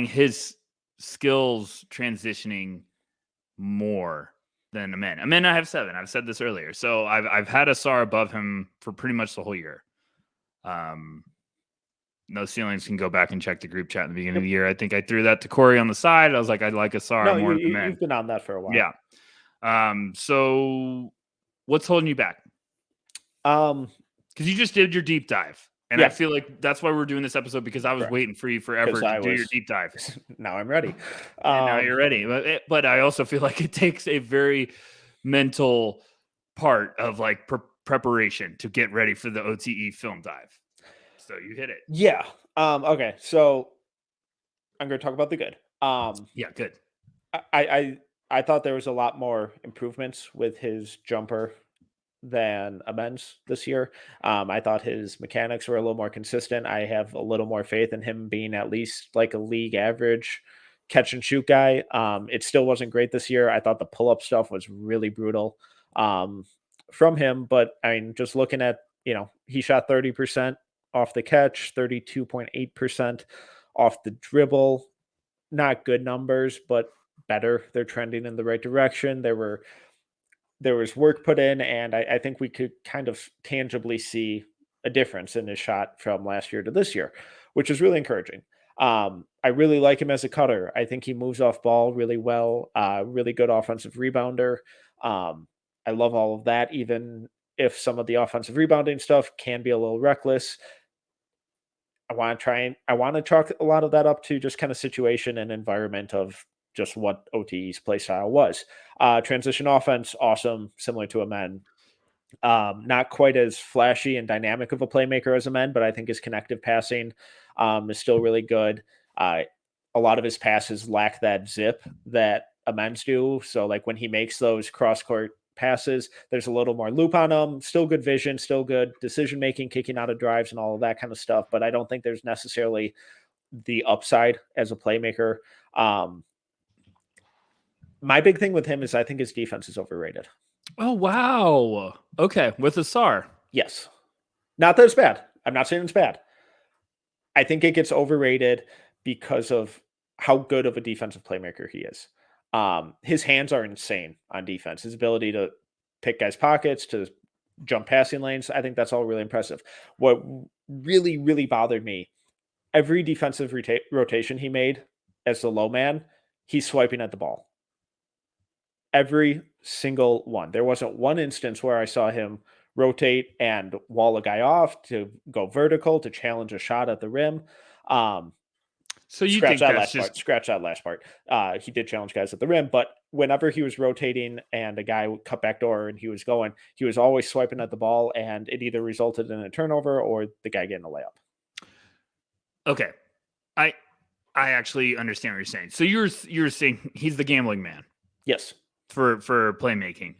his skills transitioning more than Amen. Amen, I have 7. I've said this earlier. So I've had Ausar above him for pretty much the whole year. No ceilings can go back and check the group chat in the beginning of the year. I think I threw that to Corey on the side. I was like, I'd like Ausar more than Amen. You've been on that for a while. Yeah. So what's holding you back? Because you just did your deep dive. And I feel like that's why we're doing this episode, because I was waiting for you forever to do your deep dive. Now I'm ready. Now you're ready. But I also feel like it takes a very mental part of like preparation to get ready for the OTE film dive. So you hit it. Yeah. Okay. So I'm going to talk about the good. Yeah, good. I thought there was a lot more improvements with his jumper than Amen's this year. I thought his mechanics were a little more consistent. I have a little more faith in him being at least like a league average catch and shoot guy. It still wasn't great this year. I thought the pull-up stuff was really brutal from him, but I mean, just looking at, he shot 30% off the catch, 32.8% off the dribble. Not good numbers, but better. They're trending in the right direction. There was work put in, and I think we could kind of tangibly see a difference in his shot from last year to this year, which is really encouraging. I really like him as a cutter. I think he moves off ball really well, really good offensive rebounder. I love all of that, even if some of the offensive rebounding stuff can be a little reckless. I want to chalk a lot of that up to just kind of situation and environment of just what OTE's play style was. Transition offense, awesome, similar to Amen. Not quite as flashy and dynamic of a playmaker as Amen, but I think his connective passing is still really good. A lot of his passes lack that zip that Amen's do. So like when he makes those cross-court passes, there's a little more loop on them. Still good vision, still good decision-making, kicking out of drives and all of that kind of stuff. But I don't think there's necessarily the upside as a playmaker. My big thing with him is I think his defense is overrated. Oh, wow. Okay. With Ausar. Yes. Not that it's bad. I'm not saying it's bad. I think it gets overrated because of how good of a defensive playmaker he is. His hands are insane on defense. His ability to pick guys' pockets, to jump passing lanes, I think that's all really impressive. What really, really bothered me, every defensive rotation he made as the low man, he's swiping at the ball. Every single one. There wasn't one instance where I saw him rotate and wall a guy off, to go vertical, to challenge a shot at the rim. So you think that's just Scratch that last part. He did challenge guys at the rim, but whenever he was rotating and a guy would cut back door and he was always swiping at the ball, and it either resulted in a turnover or the guy getting a layup. okay? I actually understand what you're saying. So you're saying he's the gambling man Yes. for playmaking.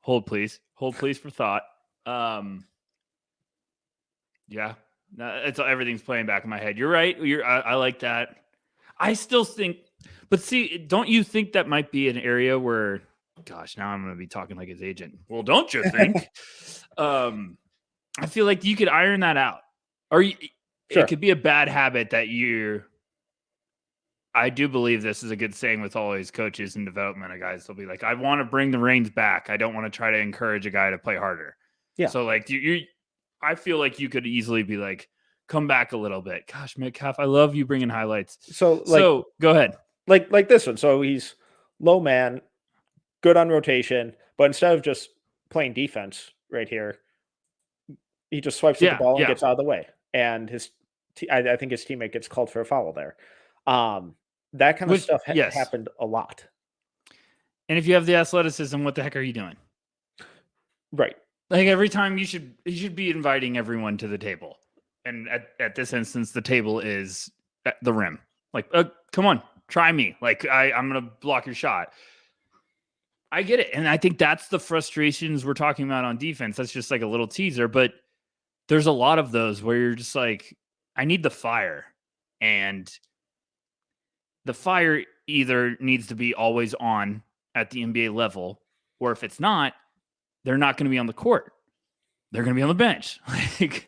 Hold please for thought. Yeah, it's everything's playing back in my head. You're right. I like that. I still think, but see, don't you think that might be an area where, gosh, now I'm going to be talking like his agent. Well, don't you think? I feel like you could iron that out, or Sure. it could be a bad habit that I do believe this is a good saying with all these coaches and development of guys. They'll be like, I want to bring the reins back. I don't want to try to encourage a guy to play harder. Yeah. So like I feel like you could easily be like, come back a little bit. Gosh, Metcalf, I love you bringing highlights. So go ahead. Like this one. So he's low man, good on rotation, but instead of just playing defense right here, he just swipes at the ball and gets out of the way. And I think his teammate gets called for a foul there. That kind of stuff happened a lot. And if you have the athleticism, what the heck are you doing? Right. Like every time you should be inviting everyone to the table. And at this instance, the table is at the rim. Like, come on, try me. Like I'm going to block your shot. I get it. And I think that's the frustrations we're talking about on defense. That's just like a little teaser, but there's a lot of those where you're just like, I need the fire. And the fire either needs to be always on at the NBA level, or if it's not, they're not going to be on the court. They're going to be on the bench. Like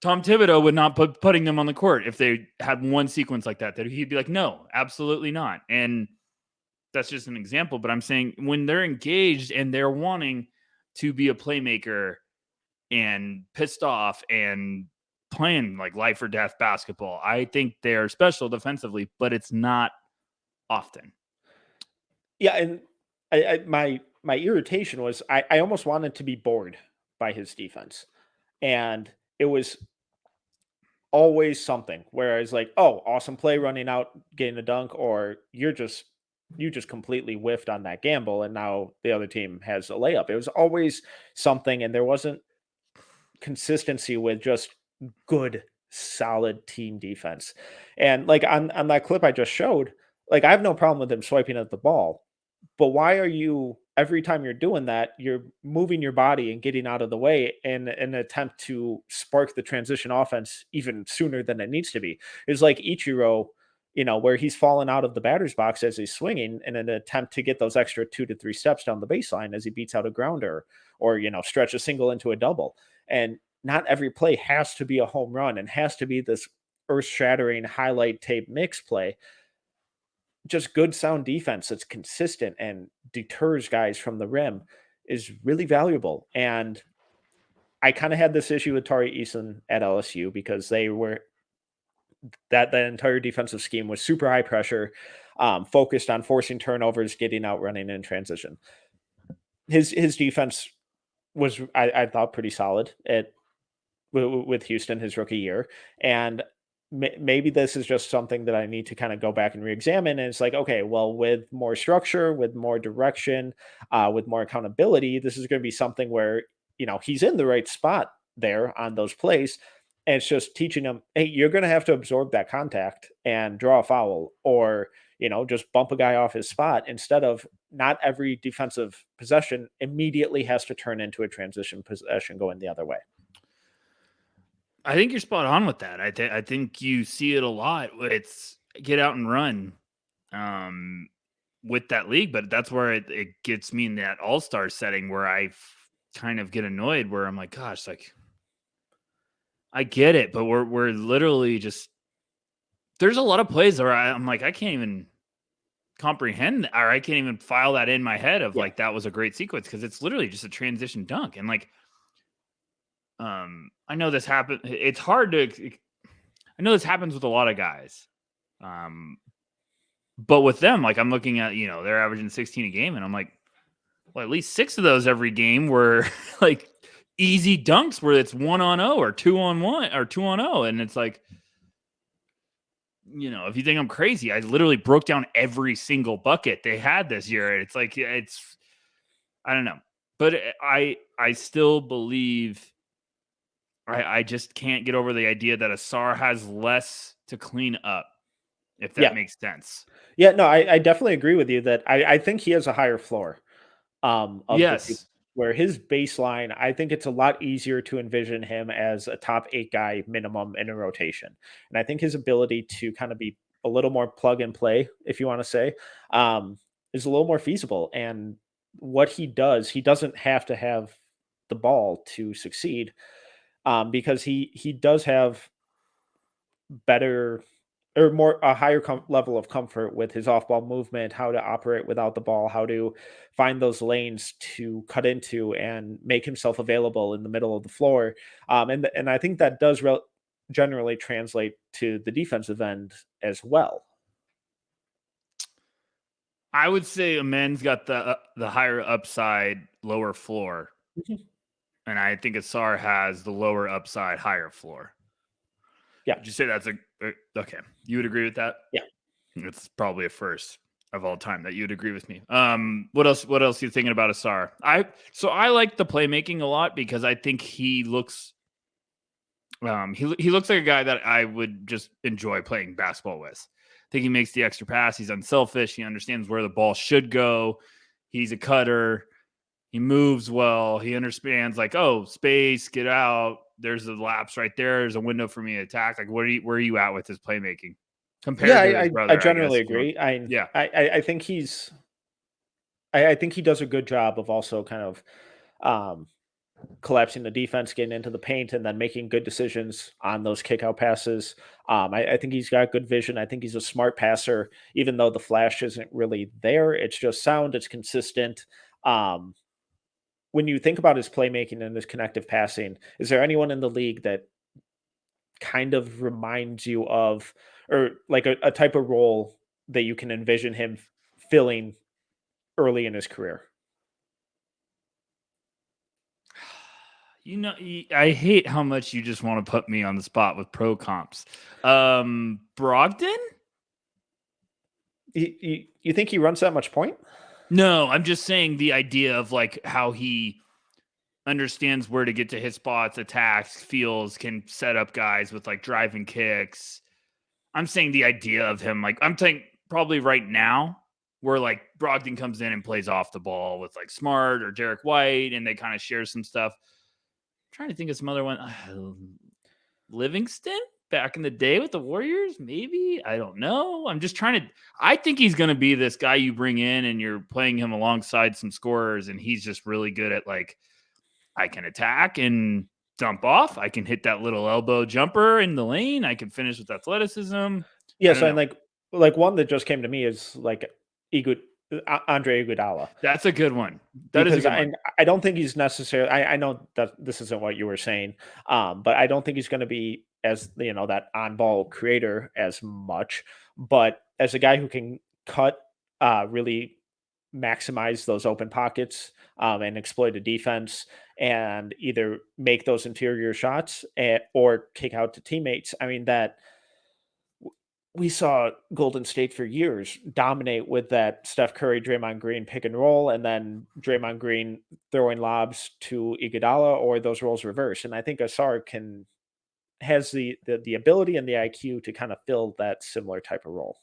Tom Thibodeau would not putting them on the court if they had one sequence like that he'd be like, no, absolutely not. And that's just an example. But I'm saying when they're engaged and they're wanting to be a playmaker and pissed off and playing like life or death basketball, I think they're special defensively, but it's not often. Yeah, and my irritation was I almost wanted to be bored by his defense, and it was always something where I was like, "Oh, awesome play, running out, getting a dunk," or you just completely whiffed on that gamble, and now the other team has a layup. It was always something, and there wasn't consistency with just good, solid team defense. And like on that clip I just showed, like I have no problem with him swiping at the ball, but why are you every time you're doing that, you're moving your body and getting out of the way in an attempt to spark the transition offense even sooner than it needs to be? It's like Ichiro, where he's fallen out of the batter's box as he's swinging in an attempt to get those extra 2 to 3 steps down the baseline as he beats out a grounder or stretch a single into a double. And not every play has to be a home run and has to be this earth-shattering highlight tape mix play. Just good sound defense that's consistent and deters guys from the rim is really valuable. And I kind of had this issue with Tari Eason at LSU because they were that entire defensive scheme was super high pressure, focused on forcing turnovers, getting out running in transition. His defense was I thought pretty solid with Houston his rookie year, and maybe this is just something that I need to kind of go back and reexamine. And it's like, okay, well, with more structure, with more direction, with more accountability, this is going to be something where, he's in the right spot there on those plays. And it's just teaching him, hey, you're going to have to absorb that contact and draw a foul or, just bump a guy off his spot instead of not every defensive possession immediately has to turn into a transition possession going the other way. I think you're spot on with that. I think you see it a lot. It's get out and run with that league, but that's where it gets me in that all-star setting where I kind of get annoyed where I'm like, gosh, like I get it, but we're literally just there's a lot of plays where I'm like, I can't even comprehend or I can't even file that in my head of like that was a great sequence because it's literally just a transition dunk. And like I know this happens. It's hard to. I know this happens with a lot of guys, but with them, like I'm looking at, they're averaging 16 a game, and I'm like, well, at least 6 of those every game were like easy dunks where it's 1-on-0 or 2-on-1 or 2-on-0. And it's like, if you think I'm crazy, I literally broke down every single bucket they had this year. It's like, I don't know. But I still believe I just can't get over the idea that Ausar has less to clean up, if that Yeah. makes sense. Yeah, no, I definitely agree with you that I think he has a higher floor, of the 2, Yes. where his baseline, I think it's a lot easier to envision him as a top 8 guy minimum in a rotation, and I think his ability to kinda be a little more plug and play, if you wanna say, is a little more feasible, and what he doesn't have to have the ball to succeed, because he does have better or more a higher level of comfort with his off-ball movement, how to operate without the ball, how to find those lanes to cut into and make himself available in the middle of the floor. And I think that does generally translate to the defensive end as well. I would say Amen's got the higher upside, lower floor, Mhm. and I think Ausar has the lower upside, higher floor. Yeah, Would you say that's okay? You would agree with that? yeah. It's probably a first of all time that you'd agree with me. What else? What else are you thinking about Ausar? I like the playmaking a lot because I think he looks he looks like a guy that I would just enjoy playing basketball with. I think he makes the extra pass. He's unselfish. He understands where the ball should go. He's a cutter. He moves well. He understands like, oh, space, get out. There's a lapse right there. There's a window for me to attack. Like, where are you at with his playmaking Yeah, compared to his I brother? I generally guess. If you want. agree. I Yeah, I I I think I think he does a good job of also kind of, um collapsing the defense, getting into the paint, and then making good decisions on those kick out passes. I think he's got good vision. I think he's a smart passer, even though the flash isn't really there. It's just sound, it's consistent. Um, when you think about his playmaking and his connective passing, is there anyone in the league that kind of reminds you of, or like a type of role that you can envision him filling early in his career? I hate how much you just want to put me on the spot with pro comps. Brogdon? You think he runs that much point? No, I'm just saying the idea of like how he understands where to get to his spots, attacks, feels, can set up guys with like driving kicks. I'm saying the idea of him, like I'm saying probably right now, where like Brogdon comes in and plays off the ball with like Smart or Derek White, and they kind of share some stuff. I'm trying to think of some other one. Livingston back in the day with the Warriors, maybe. I don't know. I'm just trying to. I think he's going to be this guy you bring in, and you're playing him alongside some scorers, and he's just really good at like I can attack and dump off. I can hit that little elbow jumper in the lane. I can finish with athleticism. I Yeah, don't so and know. like one that just came to me is like Igu Andre Iguodala, That's a good one. That is a because good one. I don't think he's necessarily. I know that this isn't what you were saying, but I don't think he's gonna be as, that on-ball creator as much, but as a guy who can cut, really maximize those open pockets, and exploit a defense and either make those interior shots, or kick out to teammates. I mean, that we saw Golden State for years dominate with that Steph Curry, Draymond Green pick and roll, and then Draymond Green throwing lobs to Iguodala, or those roles reverse. And I think Asar has the ability and the IQ to kind of fill that similar type of role.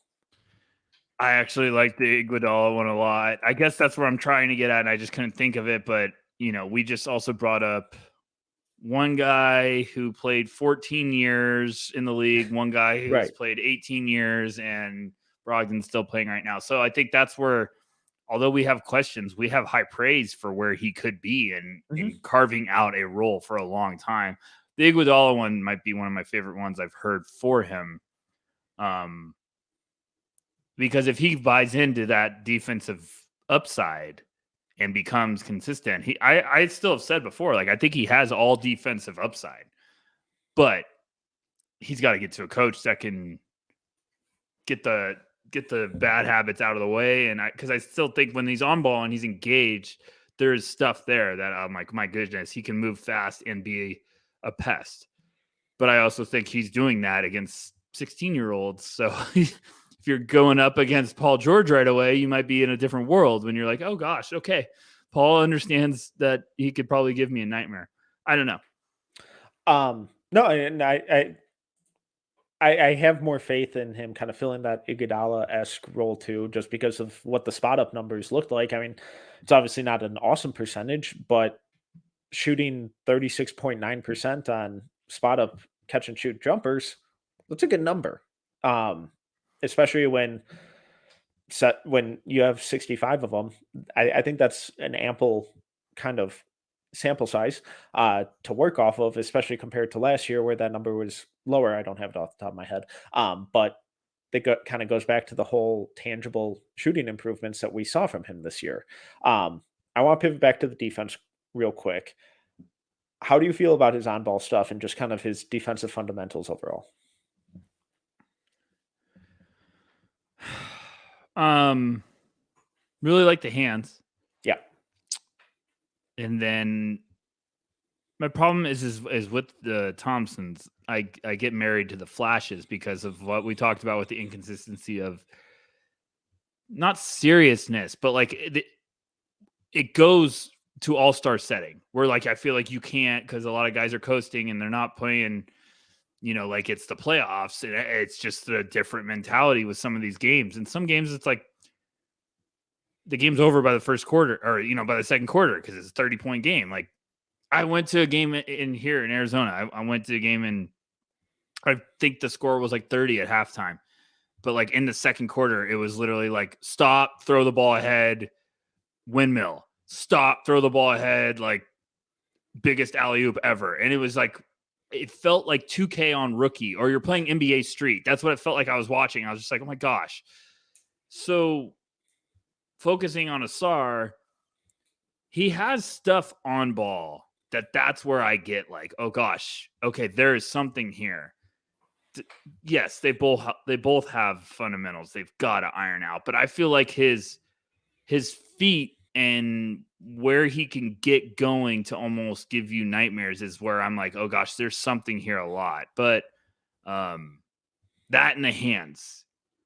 I actually like the Iguodala one a lot. I guess that's where I'm trying to get at, and I just couldn't think of it. But we just also brought up one guy who played 14 years in the league, one guy who's Right. played 18 years, and Brogdon's still playing right now. So I think that's where, although we have questions, we have high praise for where he could be and Mhm. in carving out a role for a long time. The Iguodala one might be one of my favorite ones I've heard for him. Um, because if he buys into that defensive upside and becomes consistent, I still have said before, like I think he has all defensive upside, but he's got to get to a coach that can get get the bad habits out of the way. And because I still think when he's on ball and he's engaged, there's stuff there that I'm like, my goodness, he can move fast and be a pest. But I also think he's doing that against 16-year-olds. So if you're going up against Paul George right away, you might be in a different world when you're like, oh gosh, okay, Paul understands that he could probably give me a nightmare. I don't know. No, and I have more faith in him kind of filling that Iguodala-esque role too, just because of what the spot up numbers looked like. I mean, it's obviously not an awesome percentage, but shooting 36.9% on spot up catch and shoot jumpers, that's a good number. Um, Especially when you have 65 of them. I think that's an ample kind of sample size to work off of, especially compared to last year where that number was lower. I don't have it off the top of my head. But kind of goes back to the whole tangible shooting improvements that we saw from him this year. I want to pivot back to the defense real quick. How do you feel about his on ball stuff and just kind of his defensive fundamentals overall? Really like the hands. Yeah. And then my problem is with the Thompsons. I get married to the flashes because of what we talked about with the inconsistency of not seriousness, but like it goes to all-star setting where like I feel like you can't, because a lot of guys are coasting and they're not playing, like it's the playoffs. And it's just a different mentality with some of these games. And some games it's like the game's over by the first quarter or by the second quarter because it's a 30-point game. Like I went to a game in here in Arizona. I went to a game and I think the score was like 30 at halftime. But like in the second quarter, it was literally like stop, throw the ball ahead, windmill, stop, throw the ball ahead, like biggest alley-oop ever. And it was like, it felt like 2K on rookie or you're playing NBA Street. That's what it felt like I was watching. I was just like, oh my gosh. So focusing on Ausar, he has stuff on ball that's where I get like, oh gosh, okay, there is something here. Yes, they both have fundamentals they've got to iron out, but I feel like his feet and where he can get going to almost give you nightmares is where I'm like, oh gosh, there's something here a lot. But that in the hands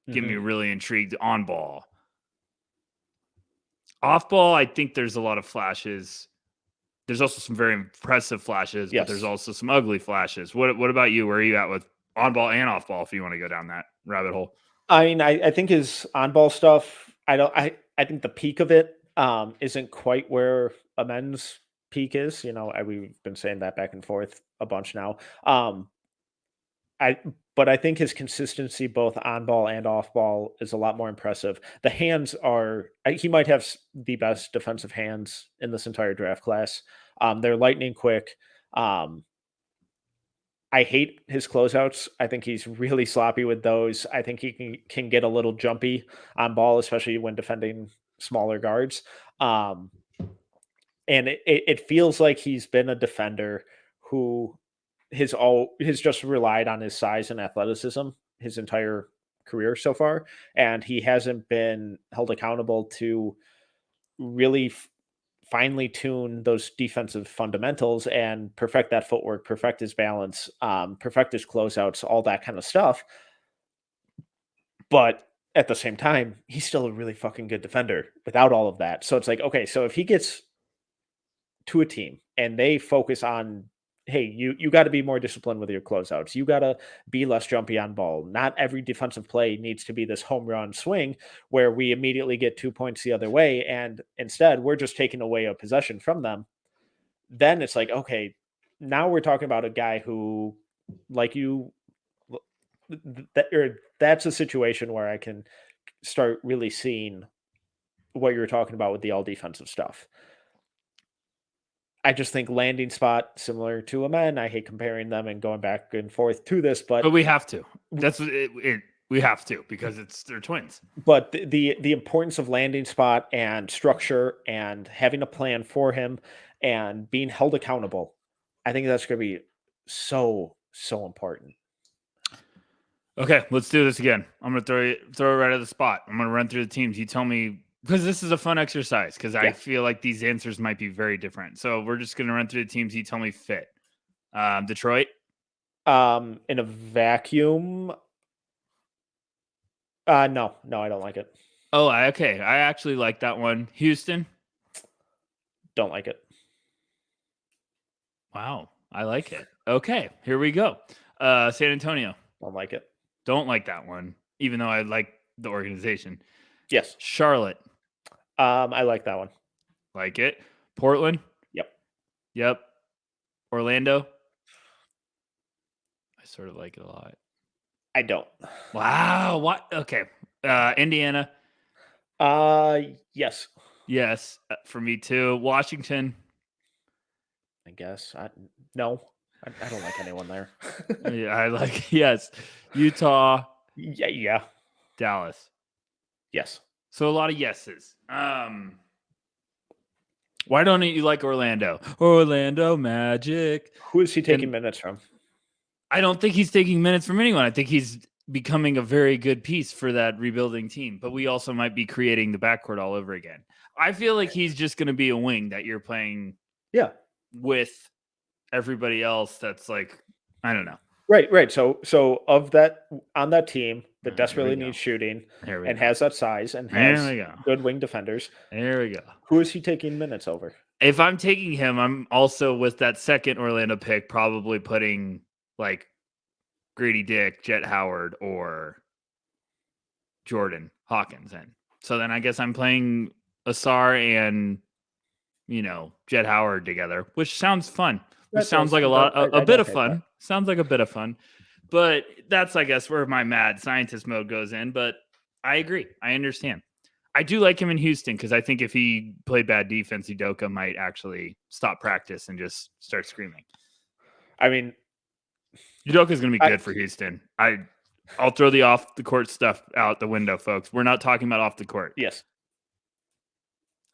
get me really intrigued on ball. Off ball, I think there's a lot of flashes. There's also some very impressive flashes, but there's also some ugly flashes. What about you? Where are you at with on ball and off ball if you want to go down that rabbit hole? I mean, I think his on ball stuff, I think the peak of it isn't quite where a men's peak is. We've been saying that back and forth a bunch now. But I think his consistency both on ball and off ball is a lot more impressive. The hands he might have the best defensive hands in this entire draft class. They're lightning quick. I hate his closeouts. I think he's really sloppy with those. I think he can get a little jumpy on ball, especially when defending smaller guards. And it feels like he's been a defender who has just relied on his size and athleticism his entire career so far, and he hasn't been held accountable to really finely tune those defensive fundamentals and perfect that footwork, perfect his balance, perfect his closeouts, all that kind of stuff. But at the same time, he's still a really fucking good defender without all of that. So it's like, okay, so if he gets to a team and they focus on, hey, you got to be more disciplined with your closeouts. You got to be less jumpy on ball. Not every defensive play needs to be this home run swing where we immediately get 2 points the other way. And instead, we're just taking away a possession from them. Then it's like, okay, now we're talking about a guy who, like that's a situation where I can start really seeing what you're talking about with the all defensive stuff. I just think landing spot similar to a man. I hate comparing them and going back and forth to this, but we have to. That's it. We have to because they're twins. But the importance of landing spot and structure and having a plan for him and being held accountable, I think that's going to be so important. Okay, let's do this again. I'm gonna throw it right at the spot. I'm gonna run through the teams. You tell me, because this is a fun exercise, because I Yeah. feel like these answers might be very different. So we're just gonna run through the teams. You tell me fit. Detroit. In a vacuum, no, I don't like it. Oh, okay. I actually like that one. Houston. Don't like it. Wow, I like it. Okay, here we go. San Antonio. Don't like it. Don't like that one, even though I like the organization. Yes. Charlotte. I like that one. Like it. Portland. Yep. Yep. Orlando. I sort of like it a lot. I don't. Wow. What? Okay. Indiana. Yes. Yes. For me too. Washington. I guess. No. I don't like anyone there. Yeah, I like. Yes. Utah. Yeah. Dallas. Yes. So a lot of yeses. Why don't you like Orlando? Orlando Magic. Who is he taking And minutes from? I don't think he's taking minutes from anyone. I think he's becoming a very good piece for that rebuilding team. But we also might be creating the backcourt all over again. I feel like he's just going to be a wing that you're playing Yeah. with everybody else. That's like, I don't know. Right. So of that on that team that Here desperately we go. needs shooting There we and go. has that size and There has we go. good wing defenders, There we go. who is he taking minutes over? If I'm taking him, I'm also with that second Orlando pick, probably putting like Grady Dick, Jet Howard, or Jordan Hawkins in. So then I guess I'm playing Ausar and Jet Howard together, which sounds fun. Which sounds like a bit of fun. Sounds like a bit of fun. But that's, I guess, where my mad scientist mode goes in. But I agree. I understand. I do like him in Houston because I think if he played bad defense, Udoka might actually stop practice and just start screaming. I mean, Udoka is going to be good for Houston. I'll throw the off the court stuff out the window, folks. We're not talking about off the court. yes.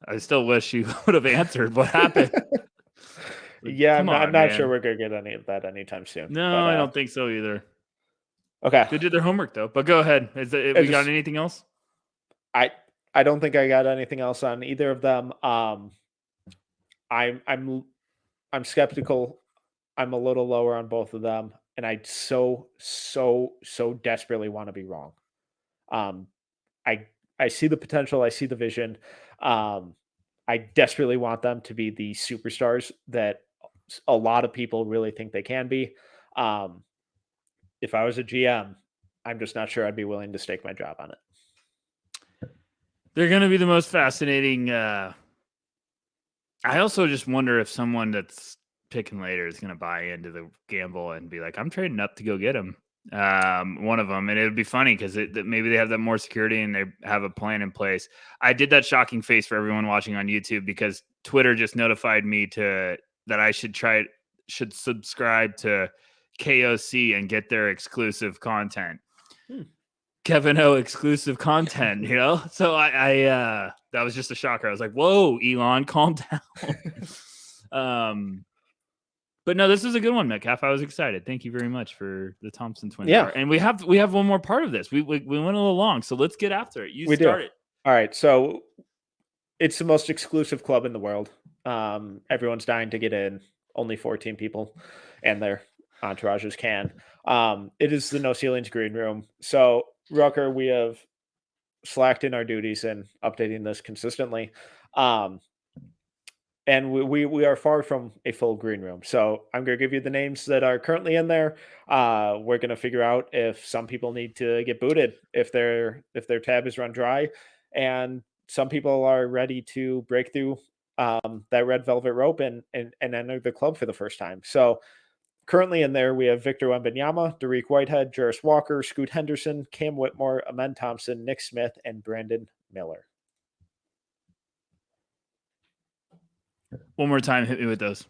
I still wish you would have answered what happened. Yeah, Come I'm on, not man. sure we're gonna get any of that anytime soon. No, but, I don't think so either. Okay. They did their homework though. But go ahead. We got anything else? I don't think I got anything else on either of them. I'm skeptical. I'm a little lower on both of them, and I so desperately want to be wrong. Um, I see the potential. I see the vision. I desperately want them to be the superstars that a lot of people really think they can be. Um, if I was a GM, I'm just not sure I'd be willing to stake my job on it. They're going to be the most fascinating. I also just wonder if someone that's picking later is going to buy into the gamble and be like, I'm trading up to go get him. One of them. And it would be funny because maybe they have that more security and they have a plan in place. I did that shocking face for everyone watching on YouTube because Twitter just notified me that I should subscribe to KOC and get their exclusive content. Kevin O exclusive content, So I that was just a shocker. I was like, "Whoa, Elon, calm down." But no, this is a good one, Metcalf. I was excited. Thank you very much for the Thompson twins. Yeah, and we have one more part of this. We went a little long, so let's get after it. You start it. All right, so it's the most exclusive club in the world. Everyone's dying to get in. Only 14 people and their entourages can. It is the No Ceilings Green Room. So, Rucker, we have slacked in our duties and updating this consistently. And we are far from a full green room. So I'm going to give you the names that are currently in there. We're going to figure out if some people need to get booted if their tab is run dry, and some people are ready to break through that red velvet rope and enter the club for the first time. So currently in there, we have Victor Wembanyama, Dariq Whitehead, Juris Walker, Scoot Henderson, Cam Whitmore, Amen Thompson, Nick Smith, and Brandon Miller. One more time, hit me with those.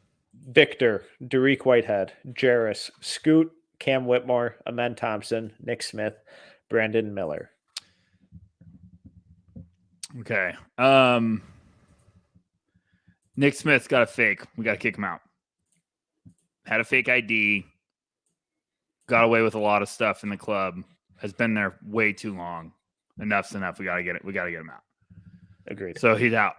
Victor, Dariq Whitehead, Juris, Scoot, Cam Whitmore, Amen Thompson, Nick Smith, Brandon Miller. Okay. Nick Smith's got a fake. We got to kick him out. Had a fake ID. Got away with a lot of stuff in the club. has been there way too long. Enough's enough. We gotta get it. We gotta get him out. Agreed. So he's out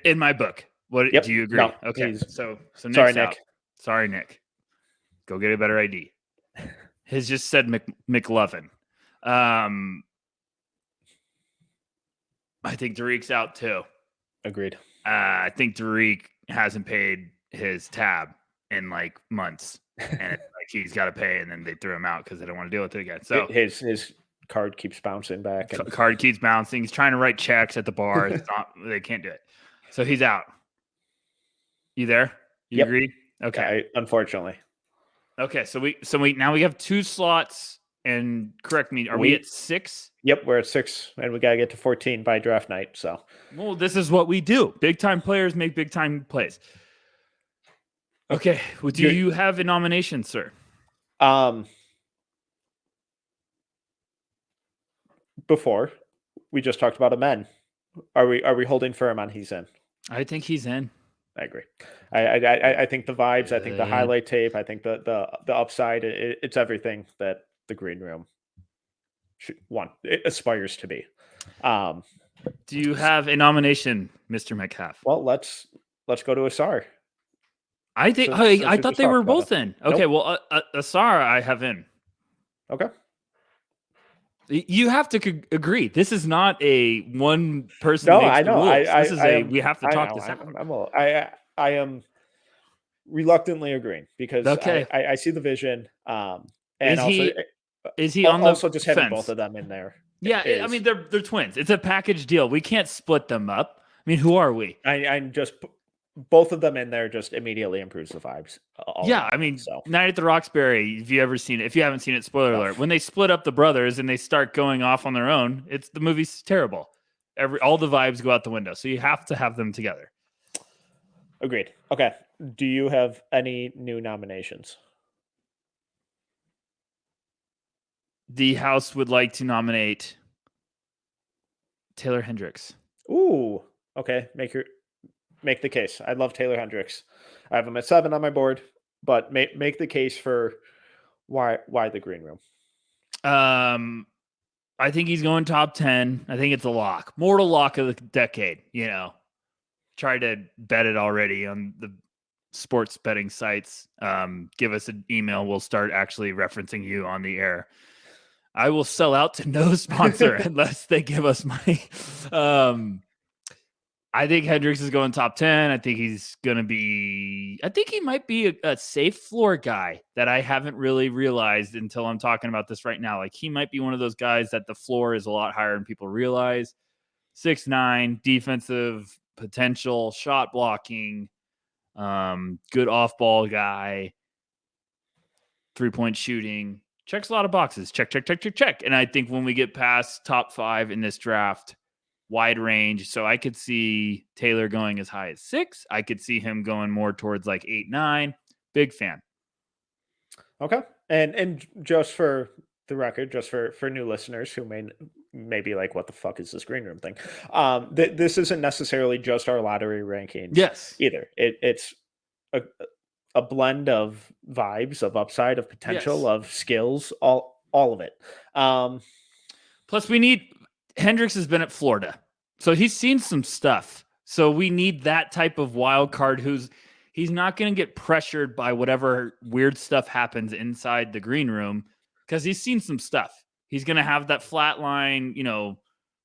in my book. What Yep. do you agree? No, Okay. So Nick's sorry, out. Nick. Sorry, Nick. Go get a better ID. His just said McLovin. I think Tariq's out too. Agreed. I think Tariq hasn't paid his tab in like months, and it's like he's got to pay, and then they threw him out because they don't want to deal with it again. So his card keeps bouncing back. And... Card keeps bouncing. He's trying to write checks at the bar. It's not. They can't do it. So he's out. You there? You agree? Okay. Unfortunately. Okay. So we now we have 2 slots. And correct me, are we at 6? Yep, we're at 6, and we gotta get to 14 by draft night. So, well, this is what we do. Big time players make big time plays. Okay, well, do you have a nomination, sir? Before we just talked about a man. Are we holding firm on he's in? I think he's in. I agree. I think the vibes. I think the highlight tape. I think the upside. It's everything that the green room it aspires to be. Do you have a nomination, Mr. Metcalf? Well, let's go to Ausar. I think I thought they were both in. Okay, well, Ausar I have in. Okay. You have to agree. This is not a one person. No, makes I know. The rules. We have to talk this out. I am reluctantly agreeing because I see the vision. And is he on also the just fence? Having both of them in there? Yeah, I mean they're twins. It's a package deal. We can't split them up. I mean, who are we? I'm just both of them in there just immediately improves the vibes. I mean, Night at the Roxbury. If you ever seen it, if you haven't seen it, spoiler alert. When they split up the brothers and they start going off on their own, the movie's terrible. All the vibes go out the window. So you have to have them together. Agreed. Okay. Do you have any new nominations? The House would like to nominate Taylor Hendricks. Ooh. Okay. Make the case. I love Taylor Hendricks. I have him at 7 on my board, but make the case for why the green room. I think he's going top 10. I think it's a lock. Mortal lock of the decade, Try to bet it already on the sports betting sites. Give us an email. We'll start actually referencing you on the air. I will sell out to no sponsor unless they give us money. I think Hendricks is going top 10. I think he's going to be, I think he might be a safe floor guy that I haven't really realized until I'm talking about this right now. Like he might be one of those guys that the floor is a lot higher than people realize. 6'9", defensive potential, shot blocking, good off-ball guy, 3-point shooting. Checks a lot of boxes. Check. And I think when we get past top 5 in this draft, wide range. So I could see Taylor going as high as 6. I could see him going more towards like 8, 9. Big fan. Okay. And just for the record, just for new listeners who may be like, what the fuck is this green room thing? This isn't necessarily just our lottery rankings. Yes. Either. It's a blend of vibes, of upside, of potential, of skills, all of it. Plus we need Hendricks has been at Florida, so he's seen some stuff. So we need that type of wild card he's not going to get pressured by whatever weird stuff happens inside the green room because he's seen some stuff. He's going to have that flat line,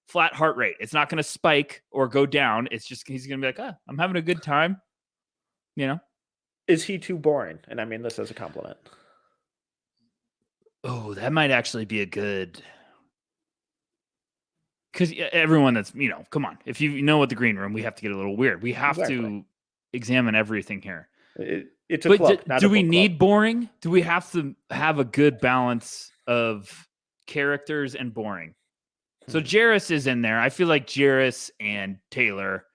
flat heart rate. It's not going to spike or go down. It's just he's going to be like, I'm having a good time. Is he too boring? And I mean this as a compliment. Oh, that might actually be a good... Because everyone that's, come on. If you know what the green room, we have to get a little weird. We have to examine everything here. It's a club, do we need boring? Do we have to have a good balance of characters and boring? So Jarris is in there. I feel like Jarris and Taylor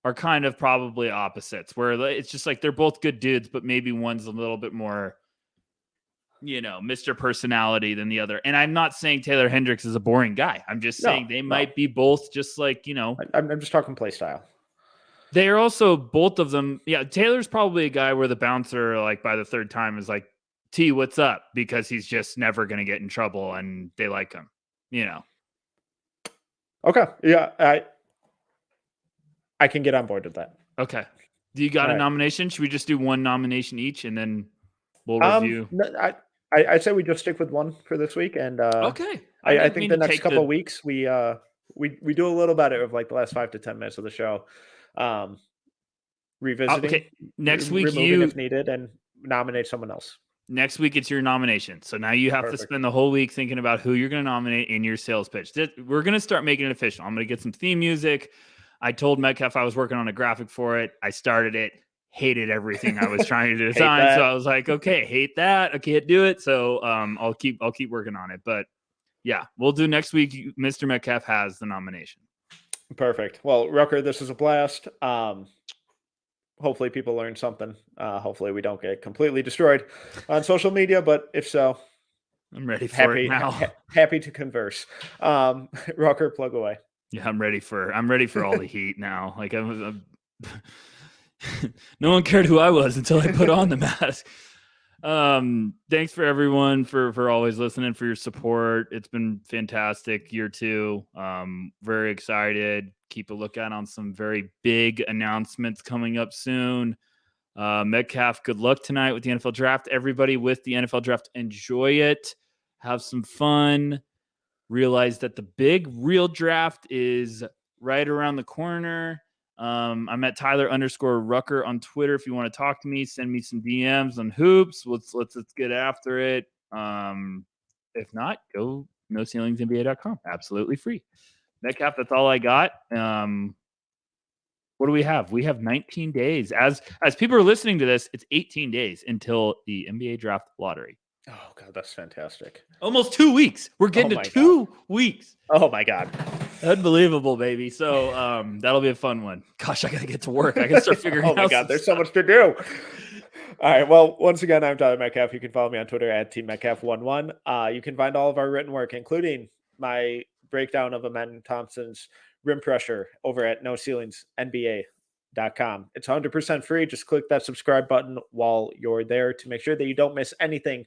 are kind of probably opposites, where it's just like they're both good dudes, but maybe one's a little bit more... Mr. Personality than the other. And I'm not saying Taylor Hendricks is a boring guy. I'm just saying they might be both just like, I'm just talking play style. They are also both of them. Yeah. Taylor's probably a guy where the bouncer, like by the third time is like T, what's up? Because he's just never going to get in trouble and they like him, you know? Okay. Yeah. I can get on board with that. Okay. Do you got All a right. nomination? Should we just do one nomination each and then we'll review? No, I'd say we just stick with one for this week, and Okay. I I didn't think mean the to next take couple the. of weeks we do a little better of like the last 5 to 10 minutes of the show, um, revisiting, Okay. Next week, removing if needed, and nominate someone else. Next week, it's your nomination. So now you have to Perfect. spend the whole week thinking about who you're going to nominate in your sales pitch. We're going to start making it official. I'm going to get some theme music. I told Metcalf I was working on a graphic for it. I started it, hated everything I was trying to design. So I was like, okay, hate that. I can't do it. So I'll keep working on it. But yeah, we'll do next week. Mr. Metcalf has the nomination. Perfect. Well, Rucker, this is a blast. Hopefully people learn something. Hopefully we don't get completely destroyed on social media, but if so, I'm ready for it now. Happy to converse. Rucker, plug away. Yeah, I'm ready for all the heat now. Like I'm no one cared who I was until I put on the mask. Thanks for everyone for always listening, for your support. It's been fantastic year 2. Very excited. Keep a lookout on some very big announcements coming up soon. Metcalf, good luck tonight with the NFL draft. Everybody with the NFL draft, enjoy it. Have some fun. Realize that the big real draft is right around the corner. I'm at Tyler_Rucker on Twitter. If you want to talk to me, send me some DMs on hoops. Let's get after it. If not, go NoCeilingsNBA.com. Absolutely free. Metcalf, that's all I got. What do we have? We have 19 days. As people are listening to this, it's 18 days until the NBA draft lottery. Oh God, that's fantastic. Almost 2 weeks. We're getting to 2 weeks. Oh my God. Unbelievable, baby. So that'll be a fun one. Gosh, I gotta get to work. I gotta start figuring out. Oh my God, there's so much to do. All right. Well, once again, I'm Tyler Metcalf. You can follow me on Twitter at TeamMetcalf11. You can find all of our written work, including my breakdown of Ausar Thompson's rim pressure, over at NoCeilingsNBA.com. It's 100% free. Just click that subscribe button while you're there to make sure that you don't miss anything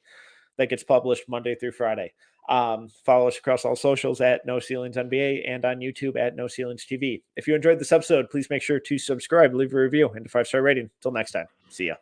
that gets published Monday through Friday. Follow us across all socials at NoCeilingsNBA and on YouTube at NoCeilingsTV. If you enjoyed this episode, please make sure to subscribe, leave a review, and a 5-star rating. Until next time, see ya.